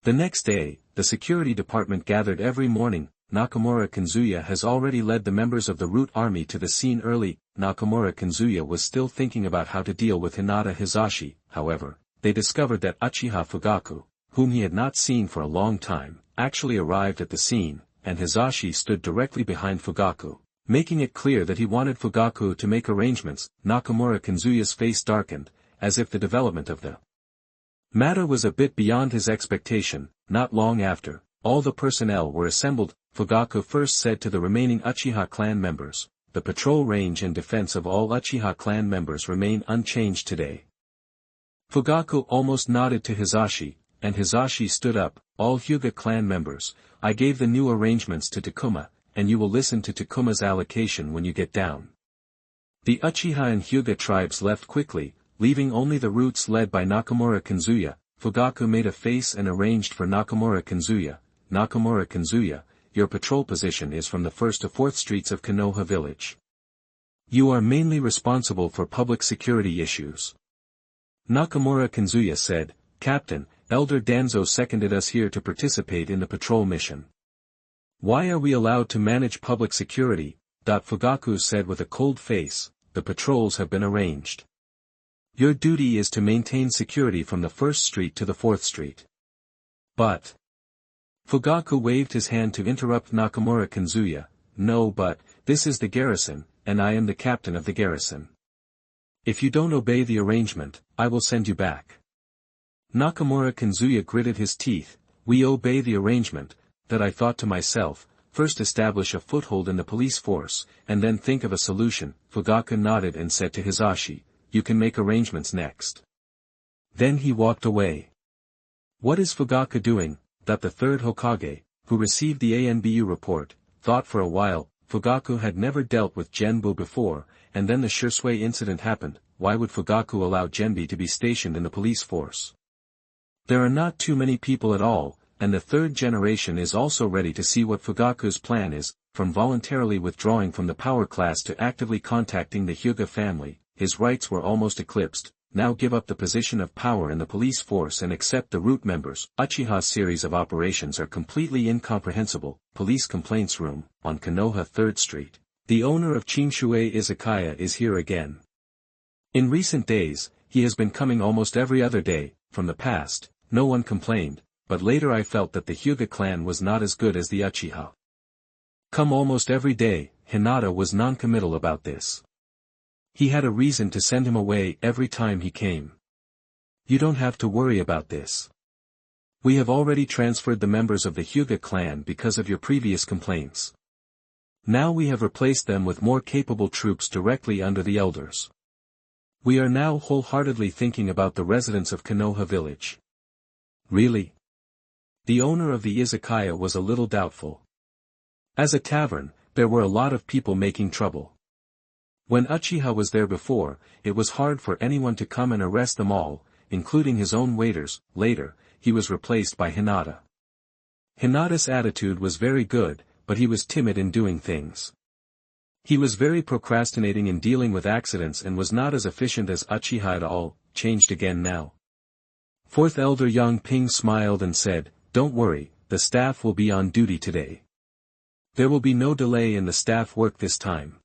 The next day, the security department gathered every morning. Nakamura Kanzuya has already led the members of the root army to the scene early. Nakamura Kanzuya was still thinking about how to deal with Hinata Hizashi, however, they discovered that Uchiha Fugaku, whom he had not seen for a long time, actually arrived at the scene, and Hizashi stood directly behind Fugaku, making it clear that he wanted Fugaku to make arrangements. Nakamura Kanzuya's face darkened, as if the development of the matter was a bit beyond his expectation. Not long after, all the personnel were assembled. Fugaku first said to the remaining Uchiha clan members, the patrol range and defense of all Uchiha clan members remain unchanged today. Fugaku almost nodded to Hizashi, and Hizashi stood up, all Hyuga clan members, I gave the new arrangements to Takuma, and you will listen to Takuma's allocation when you get down. The Uchiha and Hyuga tribes left quickly, leaving only the roots led by Nakamura Kanzuya. Fugaku made a face and arranged for Nakamura Kanzuya. Nakamura Kanzuya, your patrol position is from the 1st to 4th streets of Konoha village. You are mainly responsible for public security issues. Nakamura Kanzuya said, Captain, Elder Danzo seconded us here to participate in the patrol mission. Why are we allowed to manage public security? Fugaku said with a cold face, the patrols have been arranged. Your duty is to maintain security from the 1st street to the 4th street. But Fugaku waved his hand to interrupt Nakamura Kanzuya, no but, this is the garrison, and I am the captain of the garrison. If you don't obey the arrangement, I will send you back. Nakamura Kanzuya gritted his teeth, we obey the arrangement. That I thought to myself, first establish a foothold in the police force, and then think of a solution. Fugaku nodded and said to Hizashi, you can make arrangements next. Then he walked away. What is Fugaku doing? The third Hokage, who received the ANBU report, thought for a while. Fugaku had never dealt with Genbu before, and then the Shursui incident happened. Why would Fugaku allow Genbi to be stationed in the police force? There are not too many people at all. and the third generation is also ready to see what Fugaku's plan is, from voluntarily withdrawing from the power class to actively contacting the Hyuga family. His rights were almost eclipsed. Now give up the position of power in the police force and accept the root members. Uchiha's series of operations are completely incomprehensible. Police complaints room, on Konoha 3rd Street. The owner of Chinshui Izakaya is here again. In recent days, he has been coming almost every other day. From the past, no one complained, but later I felt that the Hyuga clan was not as good as the Uchiha. Come almost every day. Hinata was non-committal about this. He had a reason to send him away every time he came. You don't have to worry about this. We have already transferred the members of the Hyuga clan because of your previous complaints. Now we have replaced them with more capable troops directly under the elders. We are now wholeheartedly thinking about the residents of Konoha village. Really? The owner of the izakaya was a little doubtful. As a tavern, there were a lot of people making trouble. When Uchiha was there before, it was hard for anyone to come and arrest them all, including his own waiters. Later, he was replaced by Hinata. Hinata's attitude was very good, but he was timid in doing things. He was very procrastinating in dealing with accidents and was not as efficient as Uchiha at all. Changed again now. Fourth Elder Yang Ping smiled and said, "Don't worry, the staff will be on duty today. There will be no delay in the staff work this time."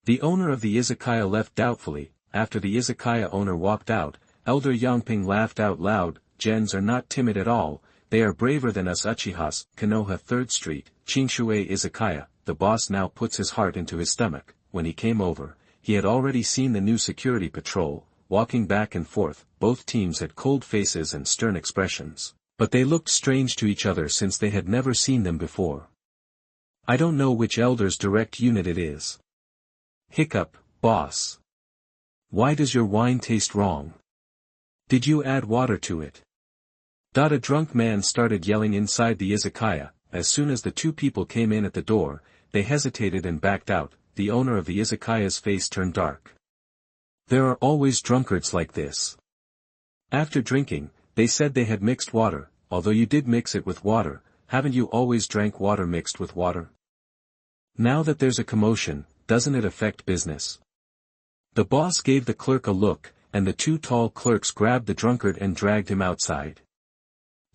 The owner of the izakaya left doubtfully. After the izakaya owner walked out, Elder Yangping laughed out loud. "Gens are not timid at all, they are braver than us Uchihas." Konoha 3rd Street, Chinshui Izakaya. The boss now puts his heart into his stomach. When he came over, he had already seen the new security patrol, walking back and forth. Both teams had cold faces and stern expressions, but they looked strange to each other since they had never seen them before. "I don't know which elder's direct unit it is." Hiccup, boss. "Why does your wine taste wrong? Did you add water to it?" A drunk man started yelling inside the izakaya. As soon as the two people came in at the door, they hesitated and backed out. The owner of the izakaya's face turned dark. "There are always drunkards like this. After drinking, they said they had mixed water. Although you did mix it with water, haven't you always drank water mixed with water? Now that there's a commotion, doesn't it affect business?" The boss gave the clerk a look, and the two tall clerks grabbed the drunkard and dragged him outside.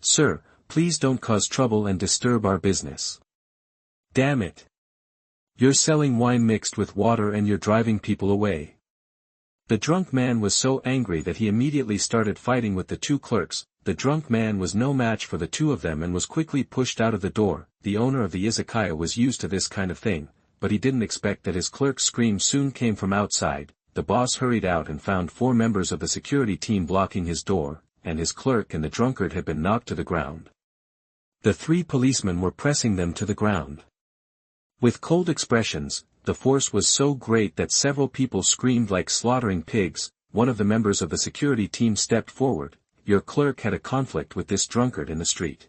"Sir, please don't cause trouble and disturb our business." "Damn it. You're selling wine mixed with water and you're driving people away." The drunk man was so angry that he immediately started fighting with the two clerks. The drunk man was no match for the two of them and was quickly pushed out of the door. The owner of the izakaya was used to this kind of thing, but he didn't expect that his clerk's scream soon came from outside. The boss hurried out and found 4 members of the security team blocking his door, and his clerk and the drunkard had been knocked to the ground. The 3 policemen were pressing them to the ground. With cold expressions, the force was so great that several people screamed like slaughtering pigs. One of the members of the security team stepped forward. "Your clerk had a conflict with this drunkard in the street.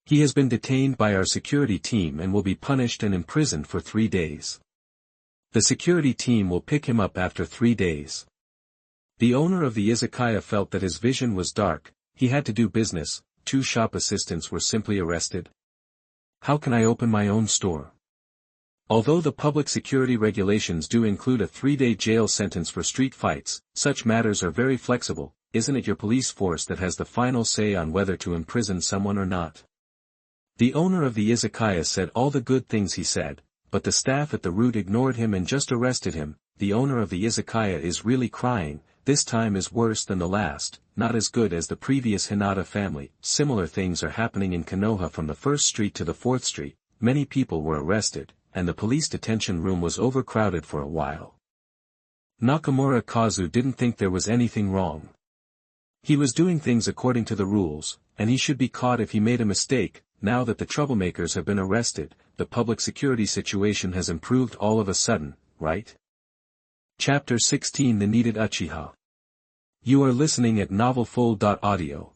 He has been detained by our security team and will be punished and imprisoned for 3 days. The security team will pick him up after 3 days." The owner of the izakaya felt that his vision was dark. He had to do business. 2 shop assistants were simply arrested. "How can I open my own store?" Although the public security regulations do include a 3-day jail sentence for street fights, such matters are very flexible. Isn't it your police force that has the final say on whether to imprison someone or not? The owner of the izakaya said all the good things he said, but the staff at the root ignored him and just arrested him. The owner of the izakaya is really crying. This time is worse than the last, not as good as the previous Hinata family. Similar things are happening in Konoha from the 1st Street to the 4th Street. Many people were arrested, and the police detention room was overcrowded for a while. Nakamura Kazu didn't think there was anything wrong. He was doing things according to the rules, and he should be caught if he made a mistake. Now that the troublemakers have been arrested, the public security situation has improved all of a sudden, right? Chapter 16 The Needed Uchiha. You are listening at novelfull.audio.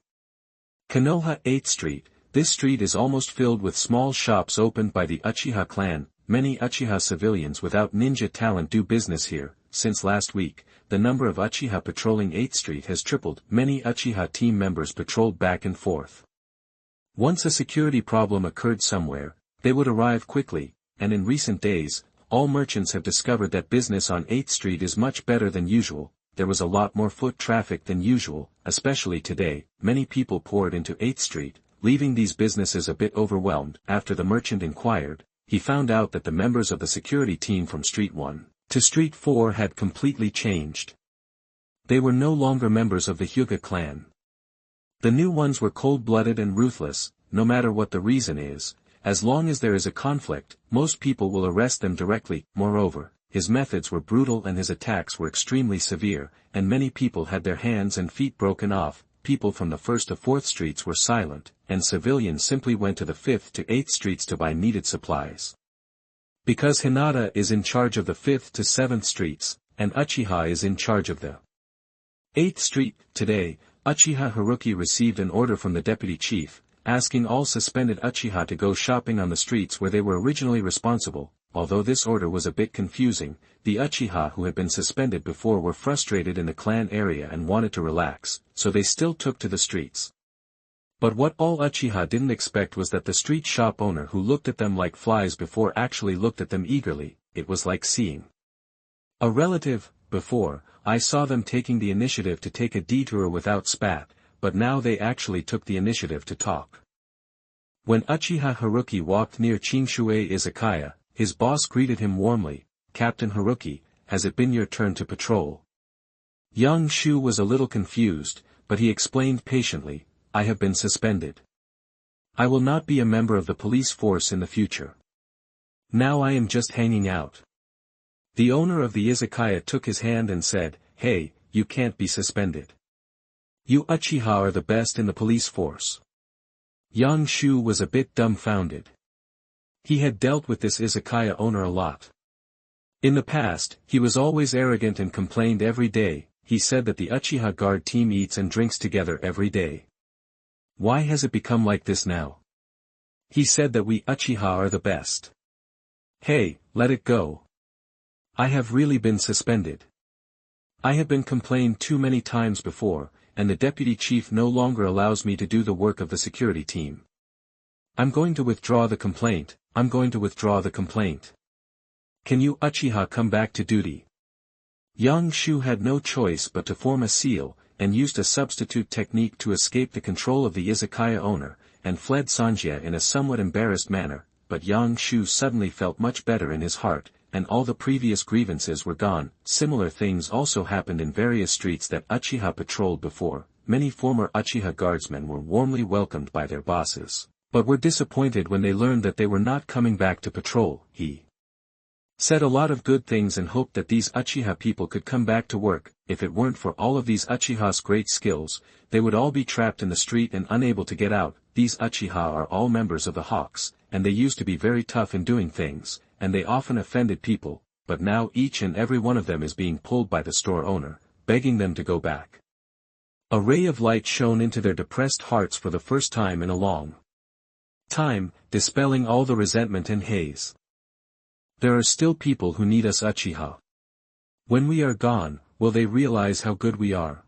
Konoha 8th Street. This street is almost filled with small shops opened by the Uchiha clan. Many Uchiha civilians without ninja talent do business here. Since last week, the number of Uchiha patrolling 8th Street has tripled. Many Uchiha team members patrolled back and forth. Once a security problem occurred somewhere, they would arrive quickly, and in recent days, all merchants have discovered that business on 8th Street is much better than usual. There was a lot more foot traffic than usual, especially today. Many people poured into 8th Street, leaving these businesses a bit overwhelmed. After the merchant inquired, he found out that the members of the security team from Street 1 to Street 4 had completely changed. They were no longer members of the Hyuga clan. The new ones were cold-blooded and ruthless, no matter what the reason is. As long as there is a conflict, most people will arrest them directly. Moreover, his methods were brutal and his attacks were extremely severe, and many people had their hands and feet broken off. People from the 1st to 4th streets were silent, and civilians simply went to the 5th to 8th streets to buy needed supplies. Because Hinata is in charge of the 5th to 7th streets, and Uchiha is in charge of the 8th street, today, Uchiha Haruki received an order from the deputy chief, asking all suspended Uchiha to go shopping on the streets where they were originally responsible. Although this order was a bit confusing, the Uchiha who had been suspended before were frustrated in the clan area and wanted to relax, so they still took to the streets. But what all Uchiha didn't expect was that the street shop owner who looked at them like flies before actually looked at them eagerly. It was like seeing a relative. Before, I saw them taking the initiative to take a detour without spat, but now they actually took the initiative to talk. When Uchiha Haruki walked near Chinshui Izakaya, his boss greeted him warmly. "Captain Haruki, has it been your turn to patrol?" Young Shu was a little confused, but he explained patiently, "I have been suspended. I will not be a member of the police force in the future. Now I am just hanging out." The owner of the izakaya took his hand and said, "Hey, you can't be suspended. You Uchiha are the best in the police force." Yang Shu was a bit dumbfounded. He had dealt with this izakaya owner a lot. In the past, he was always arrogant and complained every day. He said that the Uchiha guard team eats and drinks together every day. Why has it become like this now? He said that we Uchiha are the best. Hey, let it go. I have really been suspended. I have been complained too many times before, and the deputy chief no longer allows me to do the work of the security team. I'm going to withdraw the complaint. Can you Uchiha come back to duty? Yang Shu had no choice but to form a seal, and used a substitute technique to escape the control of the izakaya owner, and fled Sanjia in a somewhat embarrassed manner. But Yang Shu suddenly felt much better in his heart, and all the previous grievances were gone. Similar things also happened in various streets that Uchiha patrolled before. Many former Uchiha guardsmen were warmly welcomed by their bosses, but were disappointed when they learned that they were not coming back to patrol. He said a lot of good things and hoped that these Uchiha people could come back to work. If it weren't for all of these Uchiha's great skills, they would all be trapped in the street and unable to get out. These Uchiha are all members of the Hawks, and they used to be very tough in doing things, and they often offended people, but now each and every one of them is being pulled by the store owner, begging them to go back. A ray of light shone into their depressed hearts for the first time in a long time, dispelling all the resentment and haze. There are still people who need us Uchiha. When we are gone, will they realize how good we are?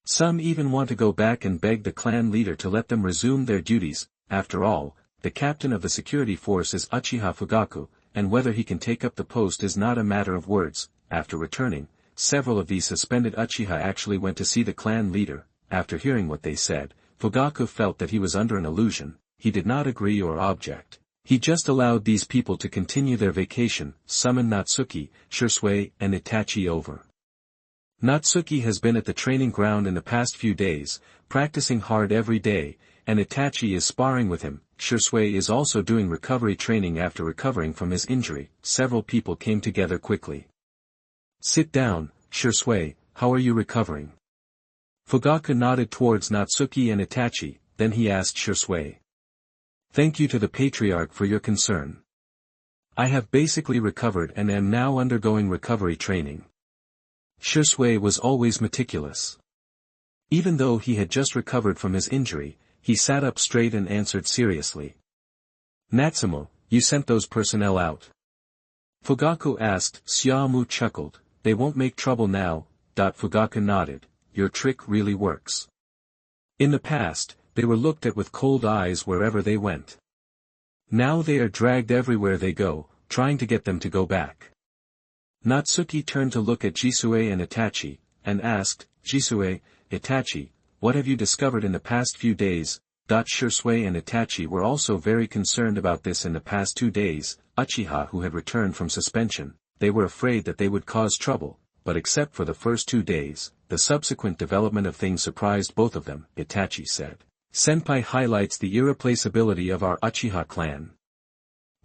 Some even want to go back and beg the clan leader to let them resume their duties. After all, the captain of the security force is Uchiha Fugaku, and whether he can take up the post is not a matter of words. After returning, several of these suspended Uchiha actually went to see the clan leader. After hearing what they said, Fugaku felt that he was under an illusion. He did not agree or object. He just allowed these people to continue their vacation, summoned Natsuki, Shisui, and Itachi over. Natsuki has been at the training ground in the past few days, practicing hard every day, and Itachi is sparring with him. Shisui is also doing recovery training after recovering from his injury. Several people came together quickly. "Sit down, Shisui, how are you recovering?" Fugaku nodded towards Natsuki and Itachi, then he asked Shisui. "Thank you to the patriarch for your concern. I have basically recovered and am now undergoing recovery training." Shisui was always meticulous. Even though he had just recovered from his injury, he sat up straight and answered seriously. "Natsumo, you sent those personnel out?" Fugaku asked. Xiaomu chuckled. "They won't make trouble now." Fugaku nodded. "Your trick really works. In the past, they were looked at with cold eyes wherever they went. Now they are dragged everywhere they go, trying to get them to go back. Natsuki turned to look at Jisue and Itachi, and asked, Jisue, Itachi, what have you discovered in the past few days? Jisue and Itachi were also very concerned about this in the past 2 days. Uchiha who had returned from suspension, they were afraid that they would cause trouble, but except for the first 2 days, the subsequent development of things surprised both of them, Itachi said. Senpai highlights the irreplaceability of our Uchiha clan.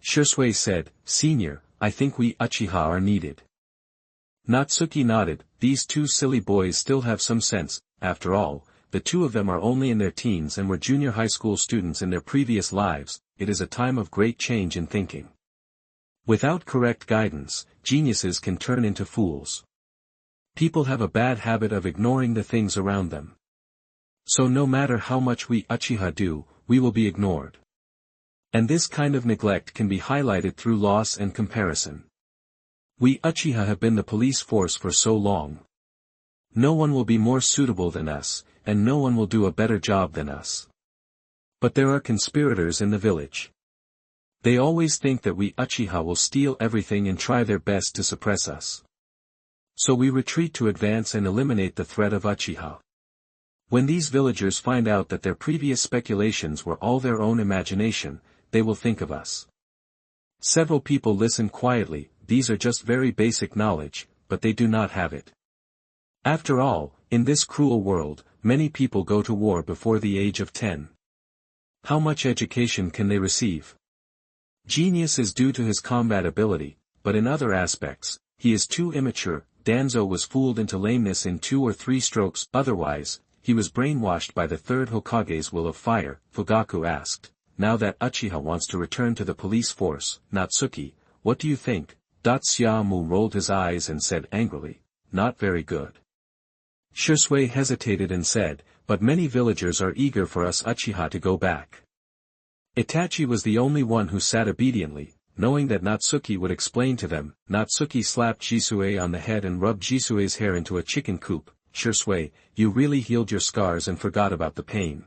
Shisui said, Senior, I think we Uchiha are needed. Natsuki nodded, these 2 silly boys still have some sense, after all, the 2 of them are only in their teens and were junior high school students in their previous lives. It is a time of great change in thinking. Without correct guidance, geniuses can turn into fools. People have a bad habit of ignoring the things around them. So no matter how much we Uchiha do, we will be ignored. And this kind of neglect can be highlighted through loss and comparison. We Uchiha have been the police force for so long. No one will be more suitable than us, and no one will do a better job than us. But there are conspirators in the village. They always think that we Uchiha will steal everything and try their best to suppress us. So we retreat to advance and eliminate the threat of Uchiha. When these villagers find out that their previous speculations were all their own imagination, they will think of us. Several people listen quietly, these are just very basic knowledge, but they do not have it. After all, in this cruel world, many people go to war before the age of 10. How much education can they receive? Genius is due to his combat ability, but in other aspects, he is too immature. Danzo was fooled into lameness in 2 or 3 strokes, otherwise, he was brainwashed by the 3rd Hokage's will of fire. Fugaku asked, now that Uchiha wants to return to the police force, Natsuki, what do you think? Xiaomu rolled his eyes and said angrily, not very good. Shisui hesitated and said, but many villagers are eager for us Uchiha to go back. Itachi was the only one who sat obediently, knowing that Natsuki would explain to them. Natsuki slapped Jisue on the head and rubbed Jisue's hair into a chicken coop. Shisui, you really healed your scars and forgot about the pain.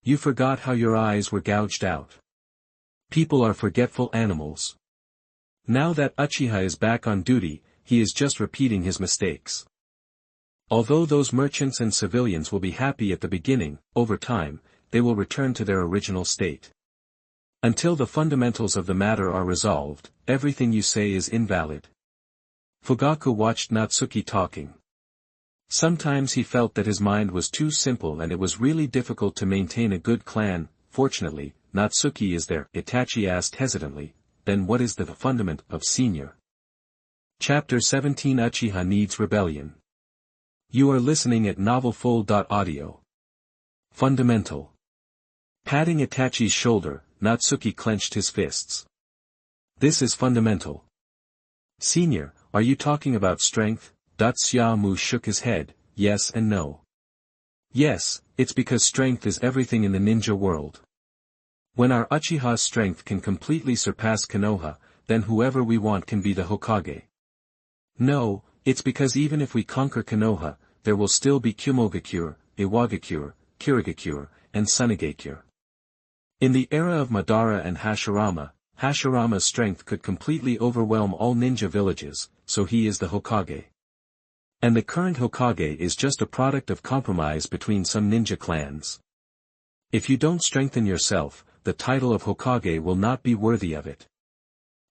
You forgot how your eyes were gouged out. People are forgetful animals. Now that Uchiha is back on duty, he is just repeating his mistakes. Although those merchants and civilians will be happy at the beginning, over time, they will return to their original state. Until the fundamentals of the matter are resolved, everything you say is invalid. Fugaku watched Natsuki talking. Sometimes he felt that his mind was too simple and it was really difficult to maintain a good clan. Fortunately, Natsuki is there. Itachi asked hesitantly, then what is the fundament of senior? Chapter 17 Uchiha Needs Rebellion. You are listening at novelfull.audio. Fundamental. Patting Itachi's shoulder, Natsuki clenched his fists. This is fundamental. Senior, are you talking about strength? Xiaomu shook his head, yes and no. Yes, it's because strength is everything in the ninja world. When our Uchiha's strength can completely surpass Konoha, then whoever we want can be the Hokage. No, it's because even if we conquer Konoha, there will still be Kumogakure, Iwagakure, Kirigakure, and Sunigakure. In the era of Madara and Hashirama, Hashirama's strength could completely overwhelm all ninja villages, so he is the Hokage. And the current Hokage is just a product of compromise between some ninja clans. If you don't strengthen yourself, the title of Hokage will not be worthy of it.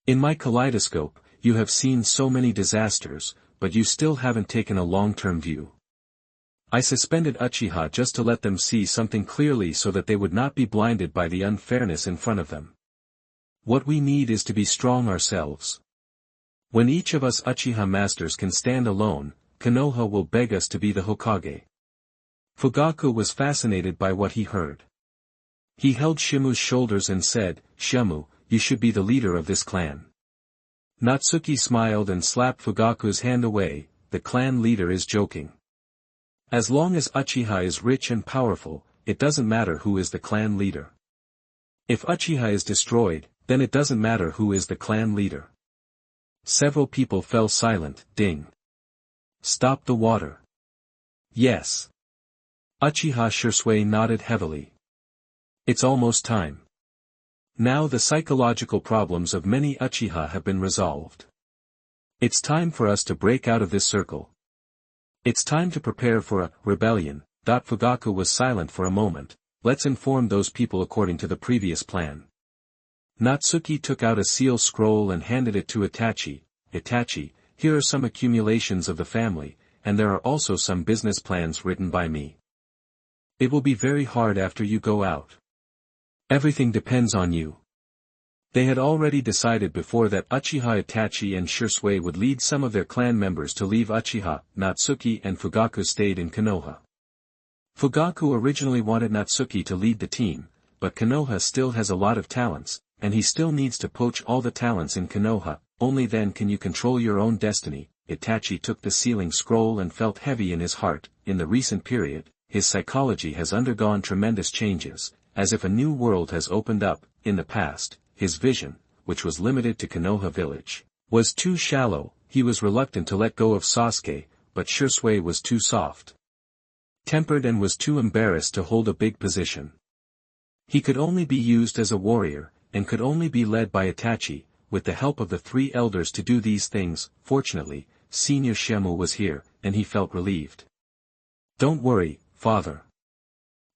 In my kaleidoscope, you have seen so many disasters, but you still haven't taken a long-term view. I suspended Uchiha just to let them see something clearly so that they would not be blinded by the unfairness in front of them. What we need is to be strong ourselves. When each of us Uchiha masters can stand alone, Konoha will beg us to be the Hokage. Fugaku was fascinated by what he heard. He held Shimu's shoulders and said, Shimu, you should be the leader of this clan. Natsuki smiled and slapped Fugaku's hand away. The clan leader is joking. As long as Uchiha is rich and powerful, it doesn't matter who is the clan leader. If Uchiha is destroyed, then it doesn't matter who is the clan leader. Several people fell silent. Ding. Stop the water. Yes. Uchiha Shisui nodded heavily. It's almost time. Now the psychological problems of many Uchiha have been resolved. It's time for us to break out of this circle. It's time to prepare for a rebellion. Fugaku was silent for a moment. Let's inform those people according to the previous plan. Natsuki took out a seal scroll and handed it to Itachi. Itachi, here are some accumulations of the family, and there are also some business plans written by me. It will be very hard after you go out. Everything depends on you. They had already decided before that Uchiha Itachi and Shisui would lead some of their clan members to leave Uchiha. Natsuki and Fugaku stayed in Konoha. Fugaku originally wanted Natsuki to lead the team, but Konoha still has a lot of talents, and he still needs to poach all the talents in Konoha. Only then can you control your own destiny. Itachi took the sealing scroll and felt heavy in his heart. In the recent period, his psychology has undergone tremendous changes, as if a new world has opened up. In the past, his vision, which was limited to Konoha village, was too shallow. He was reluctant to let go of Sasuke, but Shisui was too soft-tempered and was too embarrassed to hold a big position. He could only be used as a warrior, and could only be led by Itachi, with the help of the three elders to do these things. Fortunately, Senior Shemu was here, and he felt relieved. Don't worry, father.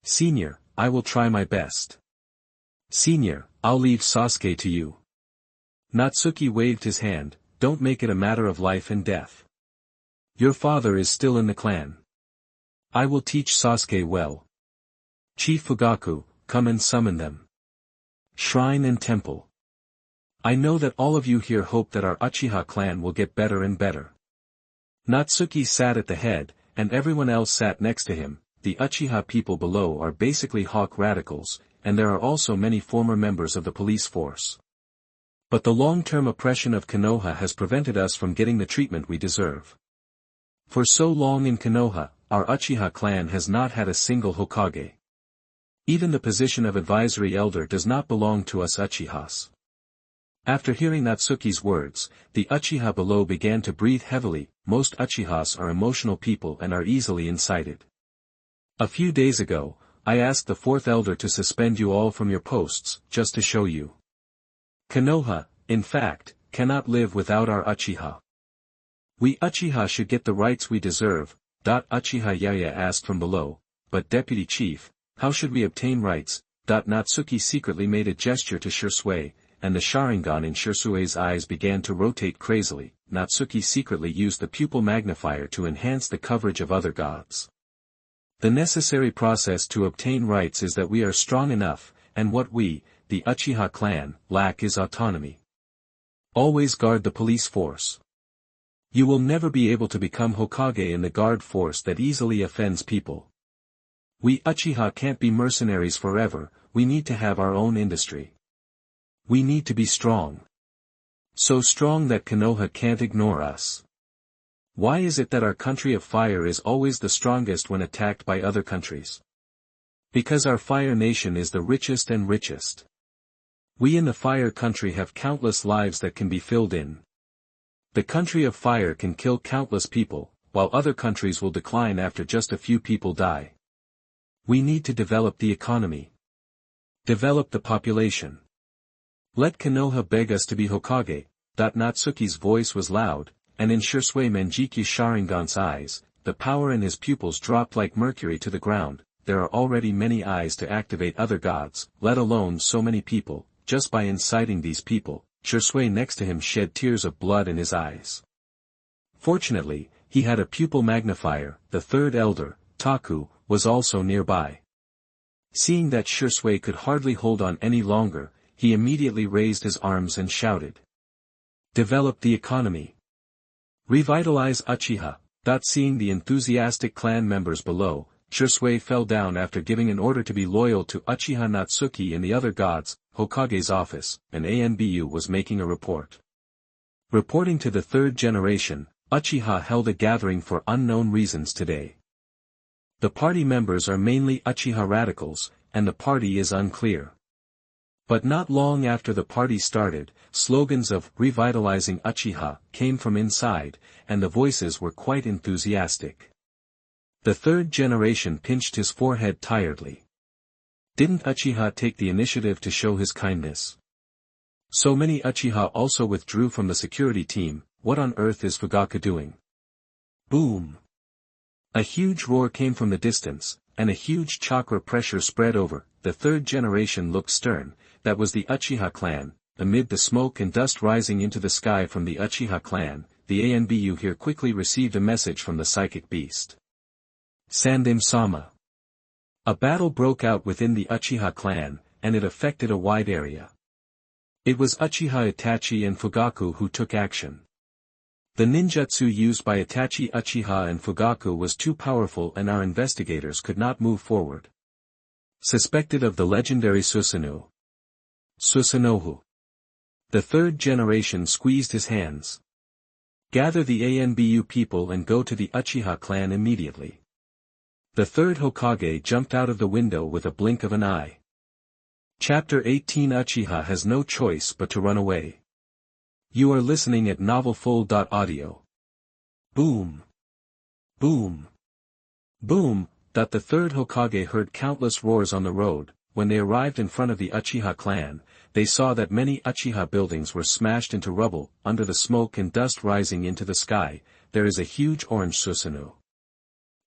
Senior, I will try my best. Senior, I'll leave Sasuke to you. Natsuki waved his hand. Don't make it a matter of life and death. Your father is still in the clan. I will teach Sasuke well. Chief Fugaku, come and summon them. Shrine and temple. I know that all of you here hope that our Uchiha clan will get better and better. Natsuki sat at the head, and everyone else sat next to him. The Uchiha people below are basically hawk radicals, and there are also many former members of the police force. But the long-term oppression of Konoha has prevented us from getting the treatment we deserve. For so long in Konoha, our Uchiha clan has not had a single Hokage. Even the position of advisory elder does not belong to us Uchihas. After hearing Natsuki's words, the Uchiha below began to breathe heavily. Most Uchihas are emotional people and are easily incited. A few days ago, I asked the fourth elder to suspend you all from your posts, just to show you. Konoha, in fact, cannot live without our Uchiha. We Uchiha should get the rights we deserve. Uchiha Yaya asked from below, but Deputy Chief, how should we obtain rights? Natsuki secretly made a gesture to Shisui, and the Sharingan in Shisui's eyes began to rotate crazily. Natsuki secretly used the pupil magnifier to enhance the coverage of other gods. The necessary process to obtain rights is that we are strong enough, and what we, the Uchiha clan, lack is autonomy. Always guard the police force. You will never be able to become Hokage in the guard force that easily offends people. We Uchiha can't be mercenaries forever. We need to have our own industry. We need to be strong. So strong that Konoha can't ignore us. Why is it that our country of fire is always the strongest when attacked by other countries? Because our fire nation is the richest and richest. We in the fire country have countless lives that can be filled in. The country of fire can kill countless people, while other countries will decline after just a few people die. We need to develop the economy. Develop the population. Let Konoha beg us to be Hokage. Natsuki's voice was loud, and in Shisui Manjiki Sharingan's eyes, the power in his pupils dropped like mercury to the ground. There are already many eyes to activate other gods, let alone so many people. Just by inciting these people, Shisui next to him shed tears of blood in his eyes. Fortunately, he had a pupil magnifier. The third elder, Taku, was also nearby. Seeing that Shisui could hardly hold on any longer, he immediately raised his arms and shouted. Develop the economy. Revitalize Uchiha. Seeing the enthusiastic clan members below, Shisui fell down after giving an order to be loyal to Uchiha Natsuki and the other gods. Hokage's office, an ANBU was making a report. Reporting to the third generation, Uchiha held a gathering for unknown reasons today. The party members are mainly Uchiha radicals, and the party is unclear. But not long after the party started, slogans of revitalizing Uchiha came from inside, and the voices were quite enthusiastic. The third generation pinched his forehead tiredly. Didn't Uchiha take the initiative to show his kindness? So many Uchiha also withdrew from the security team. What on earth is Fugaku doing? Boom! A huge roar came from the distance, and a huge chakra pressure spread over. The third generation looked stern. That was the Uchiha clan. Amid the smoke and dust rising into the sky from the Uchiha clan, the ANBU here quickly received a message from the psychic beast. Sandaime-sama. A battle broke out within the Uchiha clan, and it affected a wide area. It was Uchiha Itachi and Fugaku who took action. The ninjutsu used by Itachi, Uchiha and Fugaku was too powerful and our investigators could not move forward. Suspected of the legendary Susanoo. Susanoo. The third generation squeezed his hands. Gather the ANBU people and go to the Uchiha clan immediately. The third Hokage jumped out of the window with a blink of an eye. Chapter 18 Uchiha has no choice but to run away. You are listening at novelfull.audio. Boom. Boom. Boom. The third Hokage heard countless roars on the road. When they arrived in front of the Uchiha clan, they saw that many Uchiha buildings were smashed into rubble. Under the smoke and dust rising into the sky, there is a huge orange Susanoo.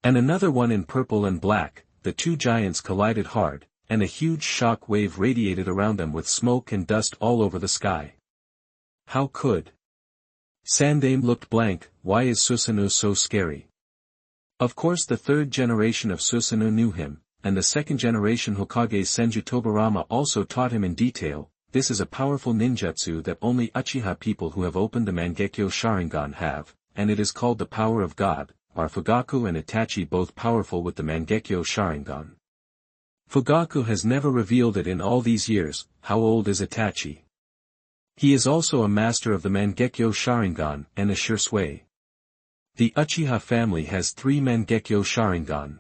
And another one in purple and black. The two giants collided hard, and a huge shock wave radiated around them with smoke and dust all over the sky. How could? Sandaime looked blank. Why is Susanoo so scary? Of course the third generation of Susanoo knew him, and the second generation Hokage Senju Tobirama also taught him in detail. This is a powerful ninjutsu that only Uchiha people who have opened the Mangekyo Sharingan have, and it is called the power of God. Are Fugaku and Itachi both powerful with the Mangekyo Sharingan? Fugaku has never revealed it in all these years. How old is Itachi? He is also a master of the Mangekyo Sharingan and a Shursui. The Uchiha family has 3 Mangekyo Sharingan.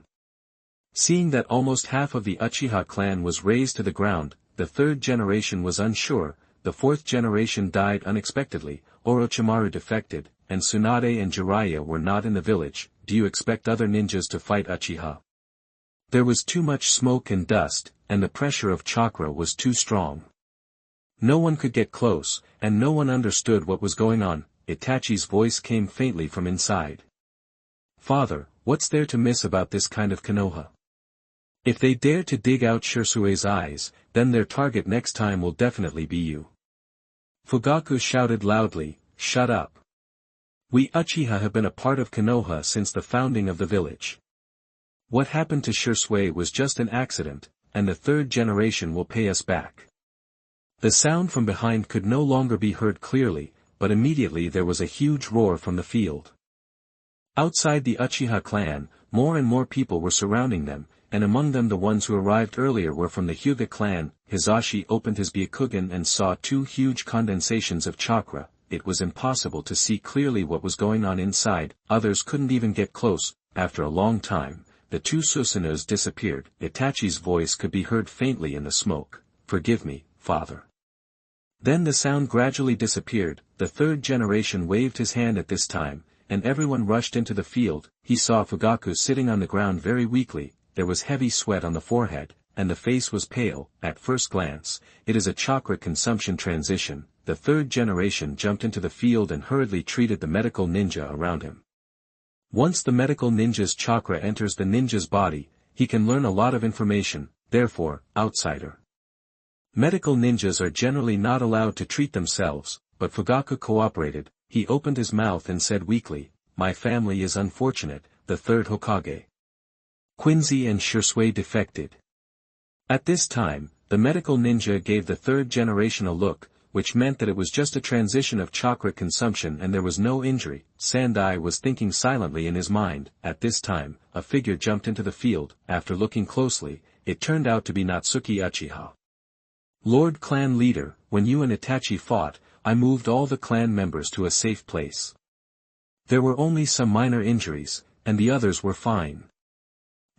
Seeing that almost half of the Uchiha clan was razed to the ground, the third generation was unsure. The fourth generation died unexpectedly. Orochimaru defected, and Tsunade and Jiraiya were not in the village. Do you expect other ninjas to fight Uchiha? There was too much smoke and dust, and the pressure of chakra was too strong. No one could get close, and no one understood what was going on. Itachi's voice came faintly from inside. Father, what's there to miss about this kind of Konoha? If they dare to dig out Shursue's eyes, then their target next time will definitely be you. Fugaku shouted loudly, shut up. We Uchiha have been a part of Konoha since the founding of the village. What happened to Shursui was just an accident, and the third generation will pay us back. The sound from behind could no longer be heard clearly, but immediately there was a huge roar from the field. Outside the Uchiha clan, more and more people were surrounding them, and among them the ones who arrived earlier were from the Hyuga clan. Hizashi opened his Byakugan and saw 2 huge condensations of chakra. It was impossible to see clearly what was going on inside. Others couldn't even get close. After a long time, the 2 Susanuos disappeared. Itachi's voice could be heard faintly in the smoke. Forgive me, father. Then the sound gradually disappeared. The third generation waved his hand at this time, and everyone rushed into the field. He saw Fugaku sitting on the ground very weakly. There was heavy sweat on the forehead, and the face was pale. At first glance, it is a chakra consumption transition. The third generation jumped into the field and hurriedly treated the medical ninja around him. Once the medical ninja's chakra enters the ninja's body, he can learn a lot of information. Therefore, outsider. Medical ninjas are generally not allowed to treat themselves, but Fugaku cooperated. He opened his mouth and said weakly, my family is unfortunate. The third Hokage, Quincy and Shursui defected. At this time, the medical ninja gave the third generation a look, which meant that it was just a transition of chakra consumption and there was no injury. Sandai was thinking silently in his mind. At this time, a figure jumped into the field. After looking closely, it turned out to be Natsuki Uchiha. Lord Clan Leader, when you and Itachi fought, I moved all the clan members to a safe place. There were only some minor injuries, and the others were fine.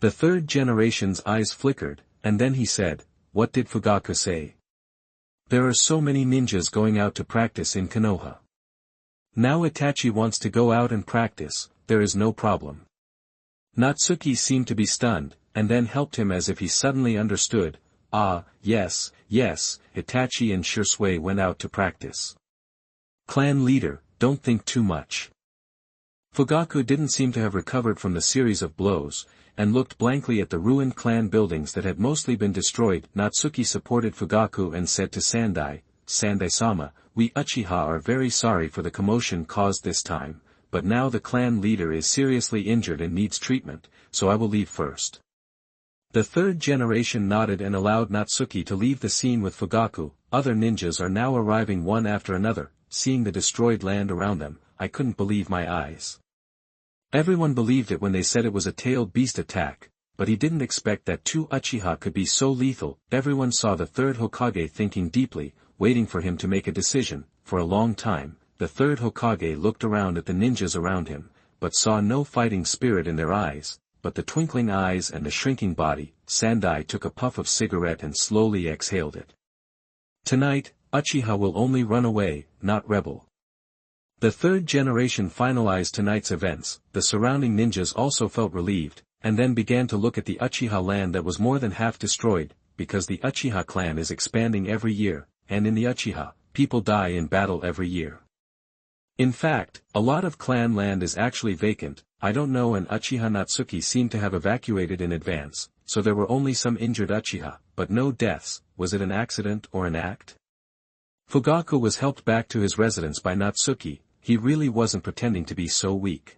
The third generation's eyes flickered, and then he said, what did Fugaku say? There are so many ninjas going out to practice in Konoha. Now Itachi wants to go out and practice. There is no problem. Natsuki seemed to be stunned, and then helped him as if he suddenly understood. Ah, yes, yes, Itachi and Shiro went out to practice. Clan leader, don't think too much. Fugaku didn't seem to have recovered from the series of blows, and looked blankly at the ruined clan buildings that had mostly been destroyed. Natsuki supported Fugaku and said to Sandai-sama, we Uchiha are very sorry for the commotion caused this time, but now the clan leader is seriously injured and needs treatment, so I will leave first. The third generation nodded and allowed Natsuki to leave the scene with Fugaku. Other ninjas are now arriving one after another. Seeing the destroyed land around them, I couldn't believe my eyes. Everyone believed it when they said it was a tailed beast attack, but he didn't expect that 2 Uchiha could be so lethal. Everyone saw the third Hokage thinking deeply, waiting for him to make a decision. For a long time, the third Hokage looked around at the ninjas around him, but saw no fighting spirit in their eyes, but the twinkling eyes and the shrinking body. Sandai took a puff of cigarette and slowly exhaled it. Tonight, Uchiha will only run away, not rebel. The third generation finalized tonight's events. The surrounding ninjas also felt relieved, and then began to look at the Uchiha land that was more than half destroyed, because the Uchiha clan is expanding every year, and in the Uchiha, people die in battle every year. In fact, a lot of clan land is actually vacant. I don't know, and Uchiha Natsuki seemed to have evacuated in advance, so there were only some injured Uchiha, but no deaths. Was it an accident or an act? Fugaku was helped back to his residence by Natsuki. He really wasn't pretending to be so weak.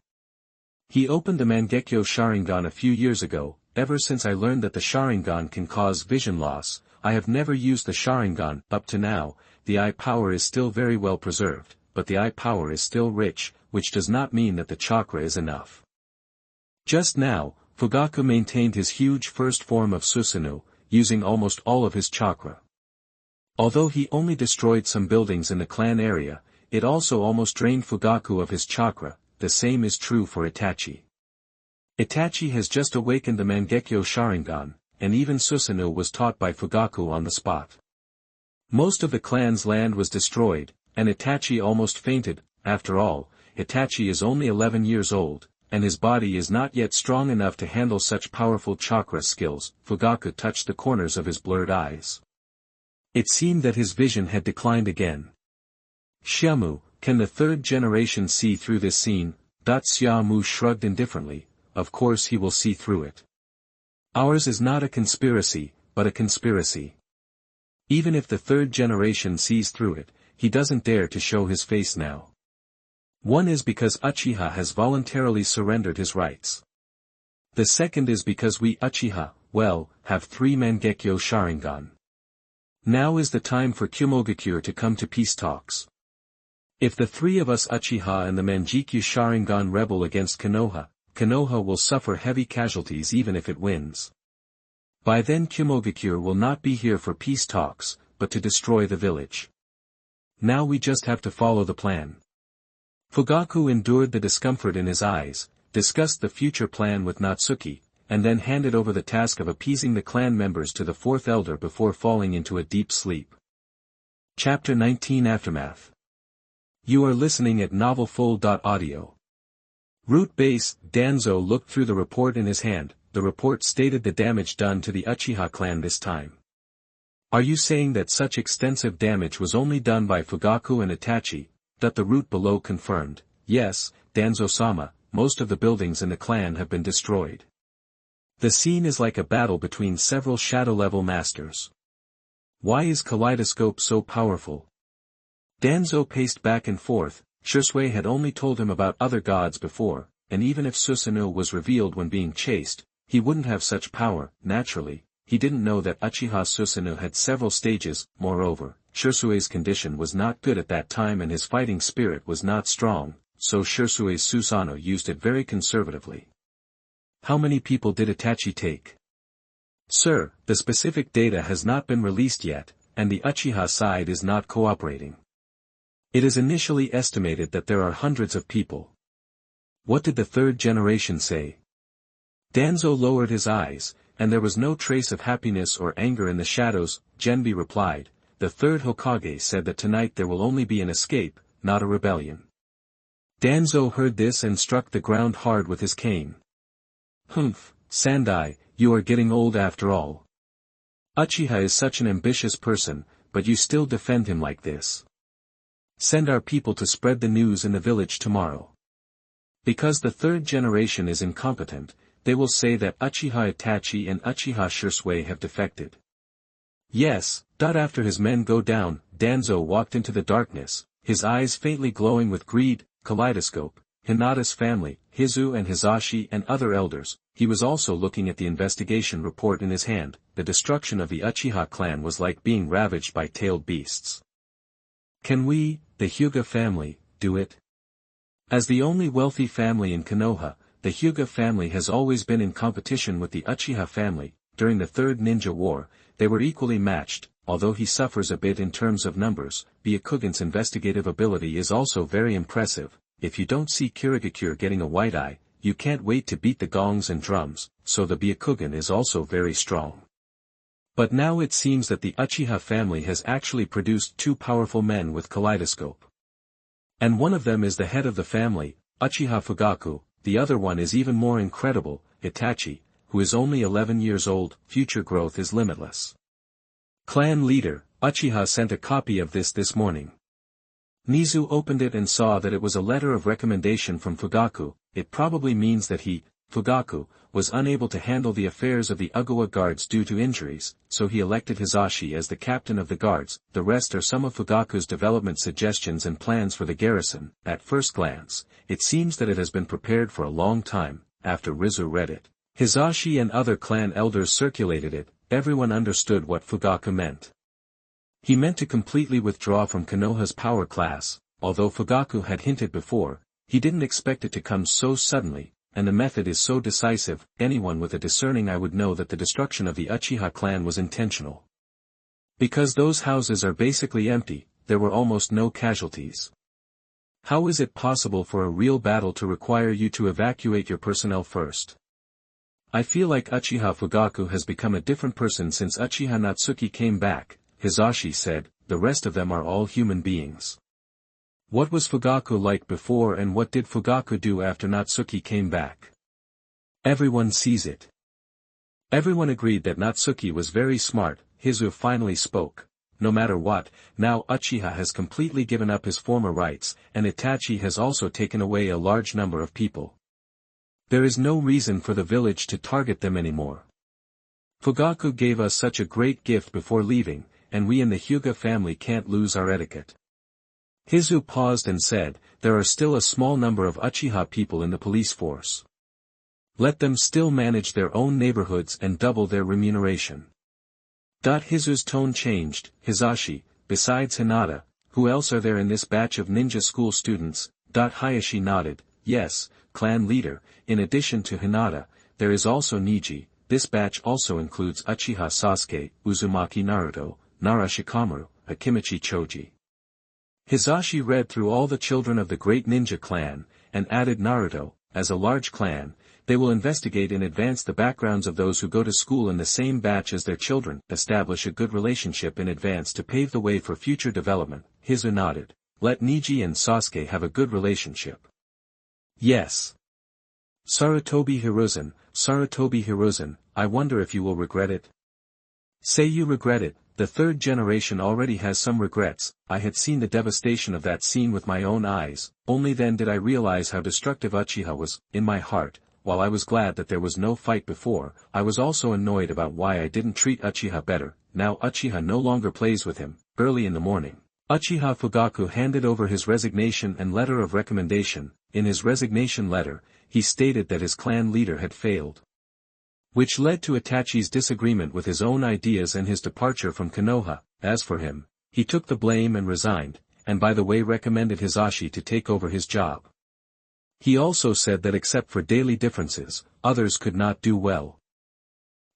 He opened the Mangekyo Sharingan a few years ago. Ever since I learned that the Sharingan can cause vision loss, I have never used the Sharingan. Up to now, the eye power is still very well preserved, but the eye power is still rich, which does not mean that the chakra is enough. Just now, Fugaku maintained his huge first form of Susanoo, using almost all of his chakra. Although he only destroyed some buildings in the clan area, it also almost drained Fugaku of his chakra. The same is true for Itachi. Itachi has just awakened the Mangekyo Sharingan, and even Susanoo was taught by Fugaku on the spot. Most of the clan's land was destroyed, and Itachi almost fainted. After all, Itachi is only 11 years old, and his body is not yet strong enough to handle such powerful chakra skills. Fugaku touched the corners of his blurred eyes. It seemed that his vision had declined again. Xiaomu, can the third generation see through this scene? Xiaomu shrugged indifferently. Of course he will see through it. Ours is not a conspiracy, but a conspiracy. Even if the third generation sees through it, he doesn't dare to show his face now. One is because Uchiha has voluntarily surrendered his rights. The second is because we Uchiha, well, have 3 Mangekyo Sharingan. Now is the time for Kumogakure to come to peace talks. If the 3 of us Uchiha and the Mangekyo Sharingan rebel against Konoha, Konoha will suffer heavy casualties even if it wins. By then Kumogakure will not be here for peace talks, but to destroy the village. Now we just have to follow the plan. Fugaku endured the discomfort in his eyes, discussed the future plan with Natsuki, and then handed over the task of appeasing the clan members to the 4th elder before falling into a deep sleep. Chapter 19 Aftermath. You are listening at novelfull.audio. Root base. Danzo looked through the report in his hand. The report stated the damage done to the Uchiha clan this time. Are you saying that such extensive damage was only done by Fugaku and Itachi? That the root below confirmed. Yes, Danzo-sama, most of the buildings in the clan have been destroyed. The scene is like a battle between several shadow-level masters. Why is Kaleidoscope so powerful? Danzo paced back and forth. Shiro had only told him about other gods before, and even if Susanoo was revealed when being chased, he wouldn't have such power. Naturally, he didn't know that Uchiha Susanoo had several stages. Moreover, Shiro's condition was not good at that time and his fighting spirit was not strong, so Shiro's Susanoo used it very conservatively. How many people did Itachi take? Sir, the specific data has not been released yet, and the Uchiha side is not cooperating. It is initially estimated that there are hundreds of people. What did the third generation say? Danzo lowered his eyes, and there was no trace of happiness or anger in the shadows. Genbi replied, the third Hokage said that tonight there will only be an escape, not a rebellion. Danzo heard this and struck the ground hard with his cane. Humph, Sandai, you are getting old after all. Uchiha is such an ambitious person, but you still defend him like this. Send our people to spread the news in the village tomorrow. Because the third generation is incompetent, they will say that Uchiha Itachi and Uchiha Shisui have defected. Yes. After his men go down, Danzo walked into the darkness, his eyes faintly glowing with greed. Kaleidoscope, Hinata's family, Hizu and Hizashi and other elders. He was also looking at the investigation report in his hand. The destruction of the Uchiha clan was like being ravaged by tailed beasts. Can we, the Hyuga family, do it? As the only wealthy family in Konoha, the Hyuga family has always been in competition with the Uchiha family. During the Third Ninja War, they were equally matched. Although he suffers a bit in terms of numbers, Byakugan's investigative ability is also very impressive. If you don't see Kirigakure getting a white eye, you can't wait to beat the gongs and drums, so the Byakugan is also very strong. But now it seems that the Uchiha family has actually produced two powerful men with Kaleidoscope. And one of them is the head of the family, Uchiha Fugaku, the other one is even more incredible, Itachi, who is only 11 years old. Future growth is limitless. Clan leader, Uchiha sent a copy of this morning. Nizu opened it and saw that it was a letter of recommendation from Fugaku. It probably means that he, Fugaku, was unable to handle the affairs of the Ugawa guards due to injuries, so he elected Hizashi as the captain of the guards. The rest are some of Fugaku's development suggestions and plans for the garrison. At first glance, it seems that it has been prepared for a long time. After Rizu read it, Hizashi and other clan elders circulated it. Everyone understood what Fugaku meant. He meant to completely withdraw from Konoha's power class. Although Fugaku had hinted before, he didn't expect it to come so suddenly, and the method is so decisive. Anyone with a discerning eye would know that the destruction of the Uchiha clan was intentional. Because those houses are basically empty, there were almost no casualties. How is it possible for a real battle to require you to evacuate your personnel first? I feel like Uchiha Fugaku has become a different person since Uchiha Natsuki came back, Hizashi said. The rest of them are all human beings. What was Fugaku like before and what did Fugaku do after Natsuki came back? Everyone sees it. Everyone agreed that Natsuki was very smart. Hizu finally spoke. No matter what, now Uchiha has completely given up his former rights, and Itachi has also taken away a large number of people. There is no reason for the village to target them anymore. Fugaku gave us such a great gift before leaving, and we in the Hyuga family can't lose our etiquette. Hizu paused and said, there are still a small number of Uchiha people in the police force. Let them still manage their own neighborhoods and double their remuneration. Hizu's tone changed. Hizashi, besides Hinata, who else are there in this batch of ninja school students? Hayashi nodded, yes, clan leader. In addition to Hinata, there is also Niji. This batch also includes Uchiha Sasuke, Uzumaki Naruto, Nara Shikamaru, Akimichi Choji. Hizashi read through all the children of the great ninja clan, and added Naruto. As a large clan, they will investigate in advance the backgrounds of those who go to school in the same batch as their children, establish a good relationship in advance to pave the way for future development. Hizu nodded. Let Niji and Sasuke have a good relationship. Yes. Sarutobi Hiruzen, I wonder if you will regret it. Say you regret it. The third generation already has some regrets. I had seen the devastation of that scene with my own eyes, only then did I realize how destructive Uchiha was. In my heart, while I was glad that there was no fight before, I was also annoyed about why I didn't treat Uchiha better. Now Uchiha no longer plays with him. Early in the morning, Uchiha Fugaku handed over his resignation and letter of recommendation. In his resignation letter, he stated that his clan leader had failed, which led to Itachi's disagreement with his own ideas and his departure from Konoha. As for him, he took the blame and resigned, and by the way recommended Hizashi to take over his job. He also said that except for daily differences, others could not do well.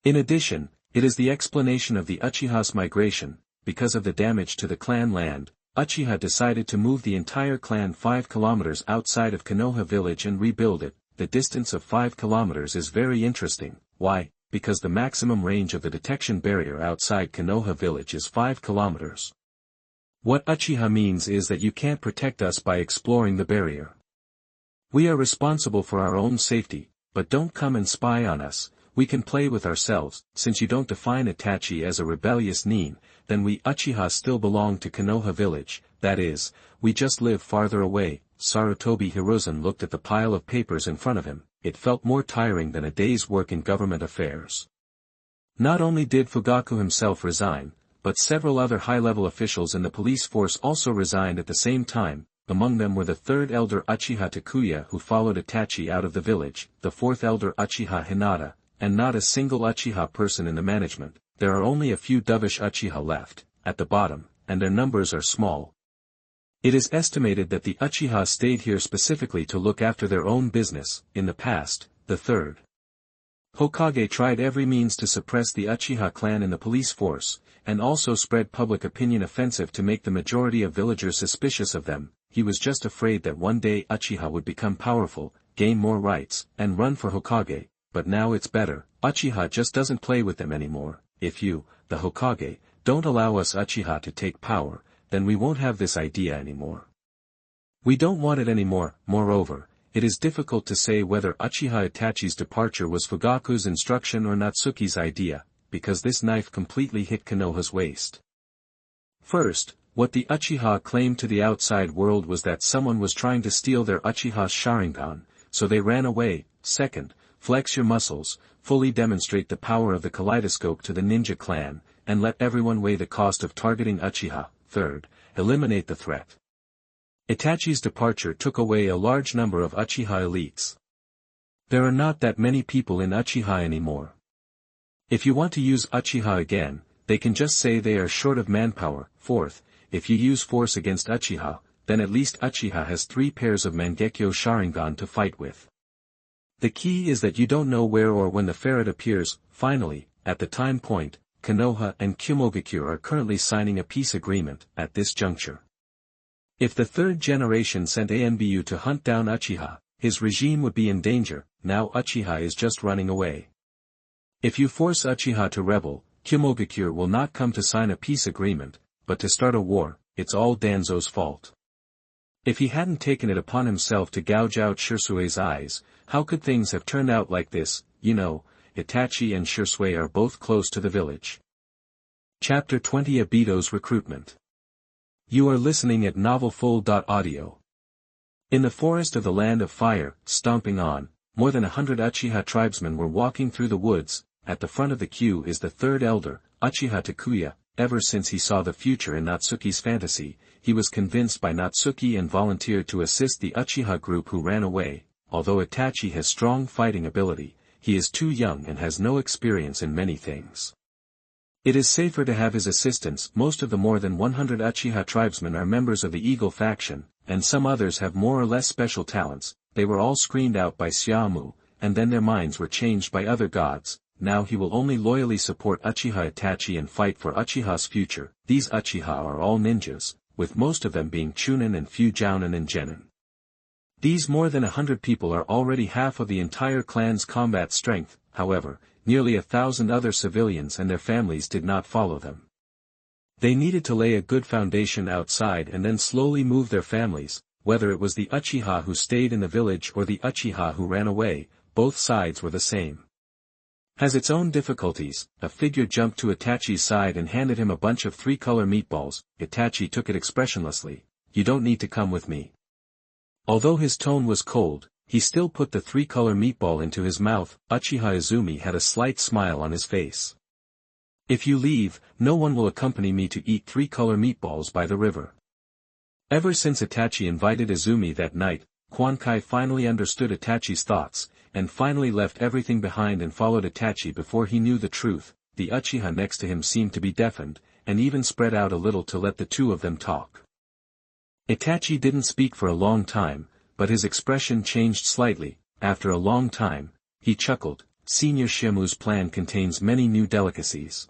In addition, it is the explanation of the Uchiha's migration. Because of the damage to the clan land, Uchiha decided to move the entire clan 5 kilometers outside of Konoha village and rebuild it. The distance of 5 kilometers is very interesting. Why? Because the maximum range of the detection barrier outside Konoha village is 5 kilometers. What Uchiha means is that you can't protect us by exploring the barrier. We are responsible for our own safety. but don't come and spy on us. We can play with ourselves. Since you don't define Itachi as a rebellious nin, then we Uchihas still belong to Konoha village, that is, we just live farther away." Sarutobi Hiruzen looked at the pile of papers in front of him. It felt more tiring than a day's work in government affairs. Not only did Fugaku himself resign, but several other high-level officials in the police force also resigned at the same time. Among them were the third elder Uchiha Takuya, who followed Itachi out of the village, the fourth elder Uchiha Hinata, and not a single Uchiha person in the management. There are only a few dovish Uchiha left, at the bottom, and their numbers are small. It is estimated that the Uchiha stayed here specifically to look after their own business. In the past, the third Hokage tried every means to suppress the Uchiha clan in the police force, and also spread public opinion offensive to make the majority of villagers suspicious of them. He was just afraid that one day Uchiha would become powerful, gain more rights, and run for Hokage, but now it's better. Uchiha just doesn't play with them anymore. If you, the Hokage, don't allow us Uchiha to take power, then we won't have this idea anymore. We don't want it anymore. Moreover, it is difficult to say whether Uchiha Itachi's departure was Fugaku's instruction or Natsuki's idea, because this knife completely hit Konoha's waist. First, what the Uchiha claimed to the outside world was that someone was trying to steal their Uchiha's Sharingan, so they ran away. Second, flex your muscles, fully demonstrate the power of the Kaleidoscope to the ninja clan, and let everyone weigh the cost of targeting Uchiha. Third, eliminate the threat. Itachi's departure took away a large number of Uchiha elites. There are not that many people in Uchiha anymore. If you want to use Uchiha again, they can just say they are short of manpower. Fourth, if you use force against Uchiha, then at least Uchiha has 3 pairs of Mangekyo Sharingan to fight with. The key is that you don't know where or when the ferret appears. Finally, at the time point, Konoha and Kumogakure are currently signing a peace agreement. At this juncture, if the third generation sent Anbu to hunt down Uchiha, his regime would be in danger. Now Uchiha is just running away. If you force Uchiha to rebel, Kumogakure will not come to sign a peace agreement, but to start a war. It's all Danzo's fault. If he hadn't taken it upon himself to gouge out Shirsue's eyes, how could things have turned out like this? You know, Itachi and Shirsue are both close to the village. Chapter 20 Obito's Recruitment. You are listening at novelfull.audio. In the forest of the Land of Fire, stomping on, more than 100 Uchiha tribesmen were walking through the woods. At the front of the queue is the third elder, Uchiha Takuya. Ever since he saw the future in Natsuki's fantasy, he was convinced by Natsuki and volunteered to assist the Uchiha group who ran away. Although Itachi has strong fighting ability, he is too young and has no experience in many things. It is safer to have his assistance. Most of the more than 100 Uchiha tribesmen are members of the Eagle faction, and some others have more or less special talents. They were all screened out by Xiaomu, and then their minds were changed by other gods. Now he will only loyally support Uchiha Itachi and fight for Uchiha's future. These Uchiha are all ninjas, with most of them being Chunin and few Jounin and Genin. These more than 100 people are already half of the entire clan's combat strength. However, nearly 1,000 other civilians and their families did not follow them. They needed to lay a good foundation outside and then slowly move their families. Whether it was the Uchiha who stayed in the village or the Uchiha who ran away, both sides were the same. Has its own difficulties. A figure jumped to Itachi's side and handed him a bunch of 3-color meatballs. Itachi took it expressionlessly. You don't need to come with me. Although his tone was cold, he still put the 3-color meatball into his mouth. Uchiha Izumi had a slight smile on his face. If you leave, no one will accompany me to eat 3-color meatballs by the river. Ever since Itachi invited Izumi that night, Kwankai finally understood Itachi's thoughts, and finally left everything behind and followed Itachi before he knew the truth. The Uchiha next to him seemed to be deafened, and even spread out a little to let the two of them talk. Itachi didn't speak for a long time, but his expression changed slightly. After a long time, he chuckled. Senior Shimu's plan contains many new delicacies.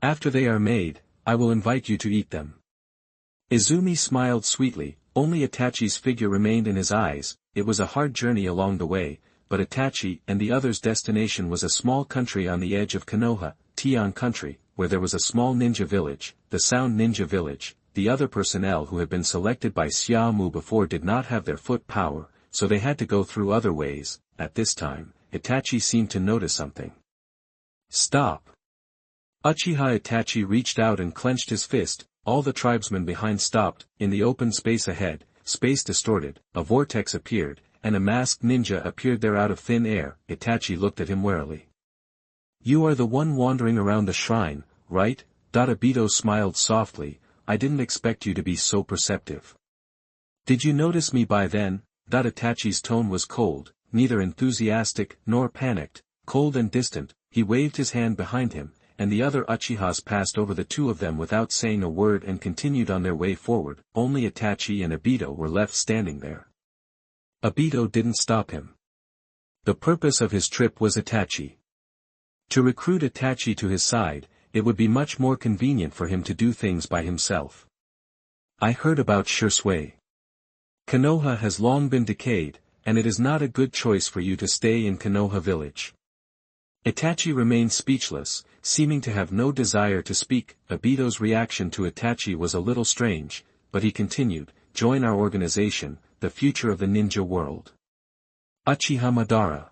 After they are made, I will invite you to eat them. Izumi smiled sweetly. Only Itachi's figure remained in his eyes. It was a hard journey along the way, but Itachi and the others' destination was a small country on the edge of Konoha, Tian country, where there was a small ninja village, the Sound Ninja Village. The other personnel who had been selected by Xiaomu before did not have their foot power, so they had to go through other ways. At this time, Itachi seemed to notice something. Stop! Uchiha Itachi reached out and clenched his fist. All the tribesmen behind stopped. In the open space ahead, space distorted, a vortex appeared, and a masked ninja appeared there out of thin air. Itachi looked at him warily. You are the one wandering around the shrine, right? Obito smiled softly. I didn't expect you to be so perceptive. Did you notice me by then? Itachi's tone was cold, neither enthusiastic nor panicked, cold and distant. He waved his hand behind him, and the other Uchihas passed over the two of them without saying a word and continued on their way forward. Only Itachi and Obito were left standing there. Obito didn't stop him. The purpose of his trip was Itachi. To recruit Itachi to his side, it would be much more convenient for him to do things by himself. I heard about Shisui. Konoha has long been decayed, and it is not a good choice for you to stay in Konoha village. Itachi remained speechless, seeming to have no desire to speak. Obito's reaction to Itachi was a little strange, but he continued, join our organization, the future of the ninja world. Uchiha Madara.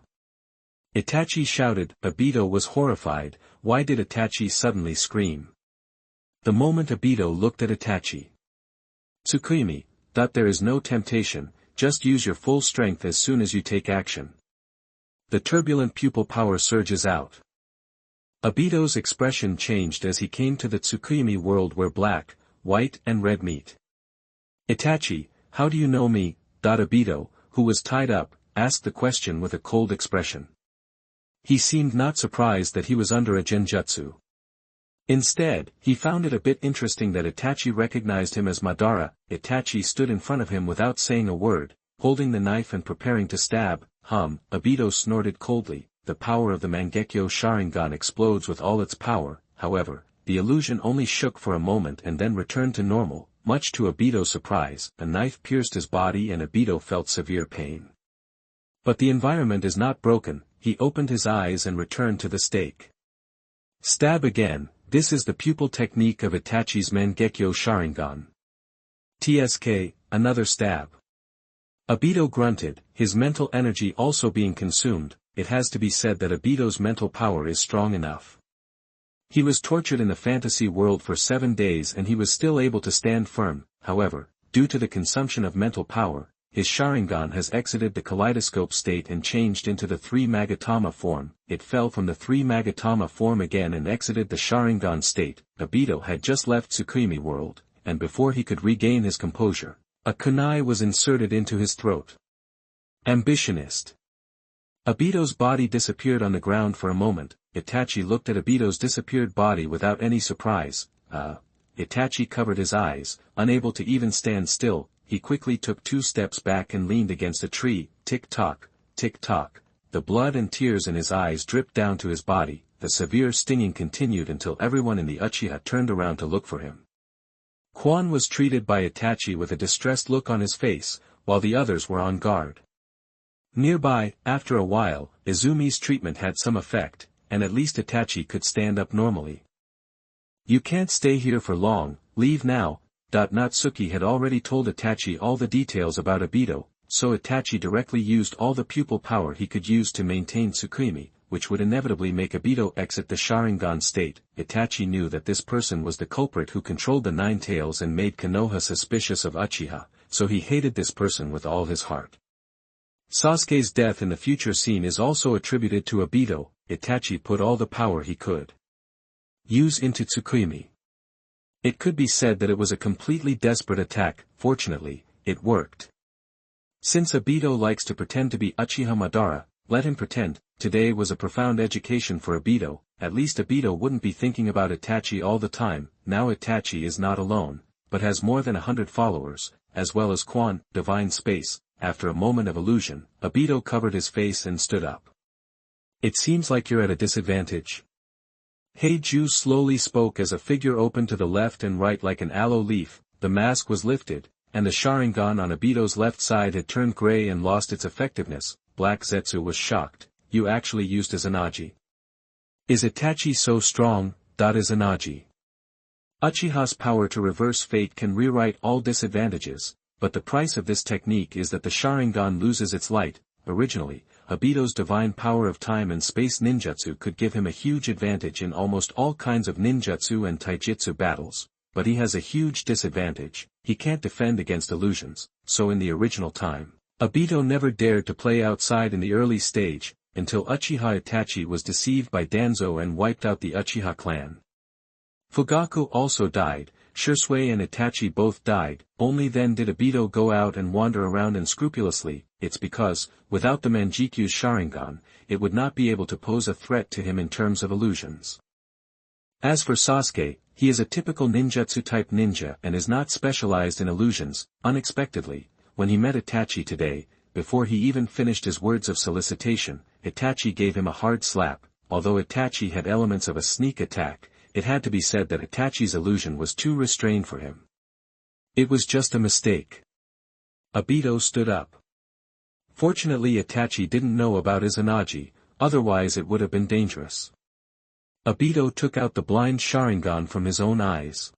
Itachi shouted. Obito was horrified. Why did Itachi suddenly scream? The moment Obito looked at Itachi. Tsukiyomi, there is no temptation, just use your full strength as soon as you take action. The turbulent pupil power surges out. Obito's expression changed as he came to the Tsukiyomi world where black, white and red meet. Itachi, how do you know me? Obito, who was tied up, asked the question with a cold expression. He seemed not surprised that he was under a genjutsu. Instead, he found it a bit interesting that Itachi recognized him as Madara. Itachi stood in front of him without saying a word, holding the knife and preparing to stab. Obito snorted coldly. The power of the Mangekyo Sharingan explodes with all its power. However, the illusion only shook for a moment and then returned to normal. Much to Obito's surprise, a knife pierced his body and Obito felt severe pain. But the environment is not broken. He opened his eyes and returned to the stake. Stab again. This is the pupil technique of Itachi's Mangekyo Sharingan. TSK, another stab. Obito grunted, his mental energy also being consumed. It has to be said that Obito's mental power is strong enough. He was tortured in the fantasy world for 7 days and he was still able to stand firm. However, due to the consumption of mental power, his Sharingan has exited the kaleidoscope state and changed into the 3 Magatama form. It fell from the 3 Magatama form again and exited the Sharingan state. Obito had just left Tsukiyomi world, and before he could regain his composure, a kunai was inserted into his throat. Ambitionist. Obito's body disappeared on the ground for a moment. Itachi looked at Obito's disappeared body without any surprise. Itachi covered his eyes, unable to even stand still. He quickly took 2 steps back and leaned against a tree. Tick-tock, tick-tock. The blood and tears in his eyes dripped down to his body. The severe stinging continued until everyone in the Uchiha turned around to look for him. Quan was treated by Itachi with a distressed look on his face, while the others were on guard. Nearby, after a while, Izumi's treatment had some effect, and at least Itachi could stand up normally. You can't stay here for long, leave now. Natsuki had already told Itachi all the details about Obito, so Itachi directly used all the pupil power he could use to maintain Tsukiyomi, which would inevitably make Obito exit the Sharingan state. Itachi knew that this person was the culprit who controlled the 9 tails and made Konoha suspicious of Uchiha, so he hated this person with all his heart. Sasuke's death in the future scene is also attributed to Obito. Itachi put all the power he could use into Tsukiyomi. It could be said that it was a completely desperate attack. Fortunately, it worked. Since Obito likes to pretend to be Uchiha Madara, let him pretend. Today was a profound education for Obito. At least Obito wouldn't be thinking about Itachi all the time. Now Itachi is not alone, but has more than 100 followers, as well as Quan, divine space. After a moment of illusion, Obito covered his face and stood up. It seems like you're at a disadvantage. Heiju slowly spoke as a figure opened to the left and right like an aloe leaf. The mask was lifted, and the Sharingan on Obito's left side had turned gray and lost its effectiveness. Black Zetsu was shocked. You actually used Izanagi. Is Itachi so strong? Izanagi. Uchiha's power to reverse fate can rewrite all disadvantages, but the price of this technique is that the Sharingan loses its light. Originally, Obito's divine power of time and space ninjutsu could give him a huge advantage in almost all kinds of ninjutsu and taijutsu battles, but he has a huge disadvantage: he can't defend against illusions. So in the original time, Obito never dared to play outside in the early stage, until Uchiha Itachi was deceived by Danzo and wiped out the Uchiha clan. Fugaku also died, Shisui and Itachi both died. Only then did Obito go out and wander around unscrupulously. It's because, without the Manjiku's Sharingan, it would not be able to pose a threat to him in terms of illusions. As for Sasuke, he is a typical ninjutsu-type ninja and is not specialized in illusions. Unexpectedly, when he met Itachi today, before he even finished his words of solicitation, Itachi gave him a hard slap. Although Itachi had elements of a sneak attack, it had to be said that Itachi's illusion was too restrained for him. It was just a mistake. Obito stood up. Fortunately Itachi didn't know about Izanagi, otherwise it would have been dangerous. Obito took out the blind Sharingan from his own eyes.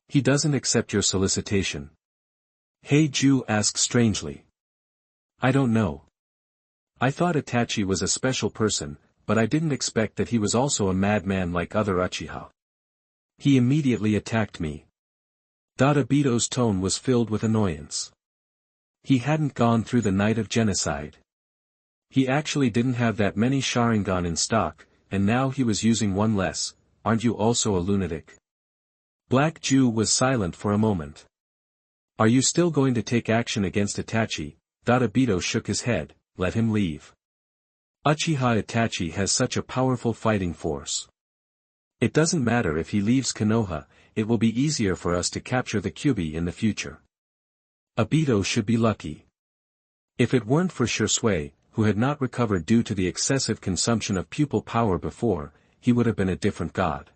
He doesn't accept your solicitation. Heiju asked strangely. I don't know. I thought Itachi was a special person, but I didn't expect that he was also a madman like other Uchiha. He immediately attacked me. Obito's tone was filled with annoyance. He hadn't gone through the night of genocide. He actually didn't have that many Sharingan in stock, and now he was using one less. Aren't you also a lunatic? Black Jew was silent for a moment. Are you still going to take action against Itachi? Obito shook his head. Let him leave. Uchiha Itachi has such a powerful fighting force. It doesn't matter if he leaves Konoha, it will be easier for us to capture the Kyuubi in the future. Obito should be lucky. If it weren't for Shisui, who had not recovered due to the excessive consumption of pupil power before, he would have been a different god.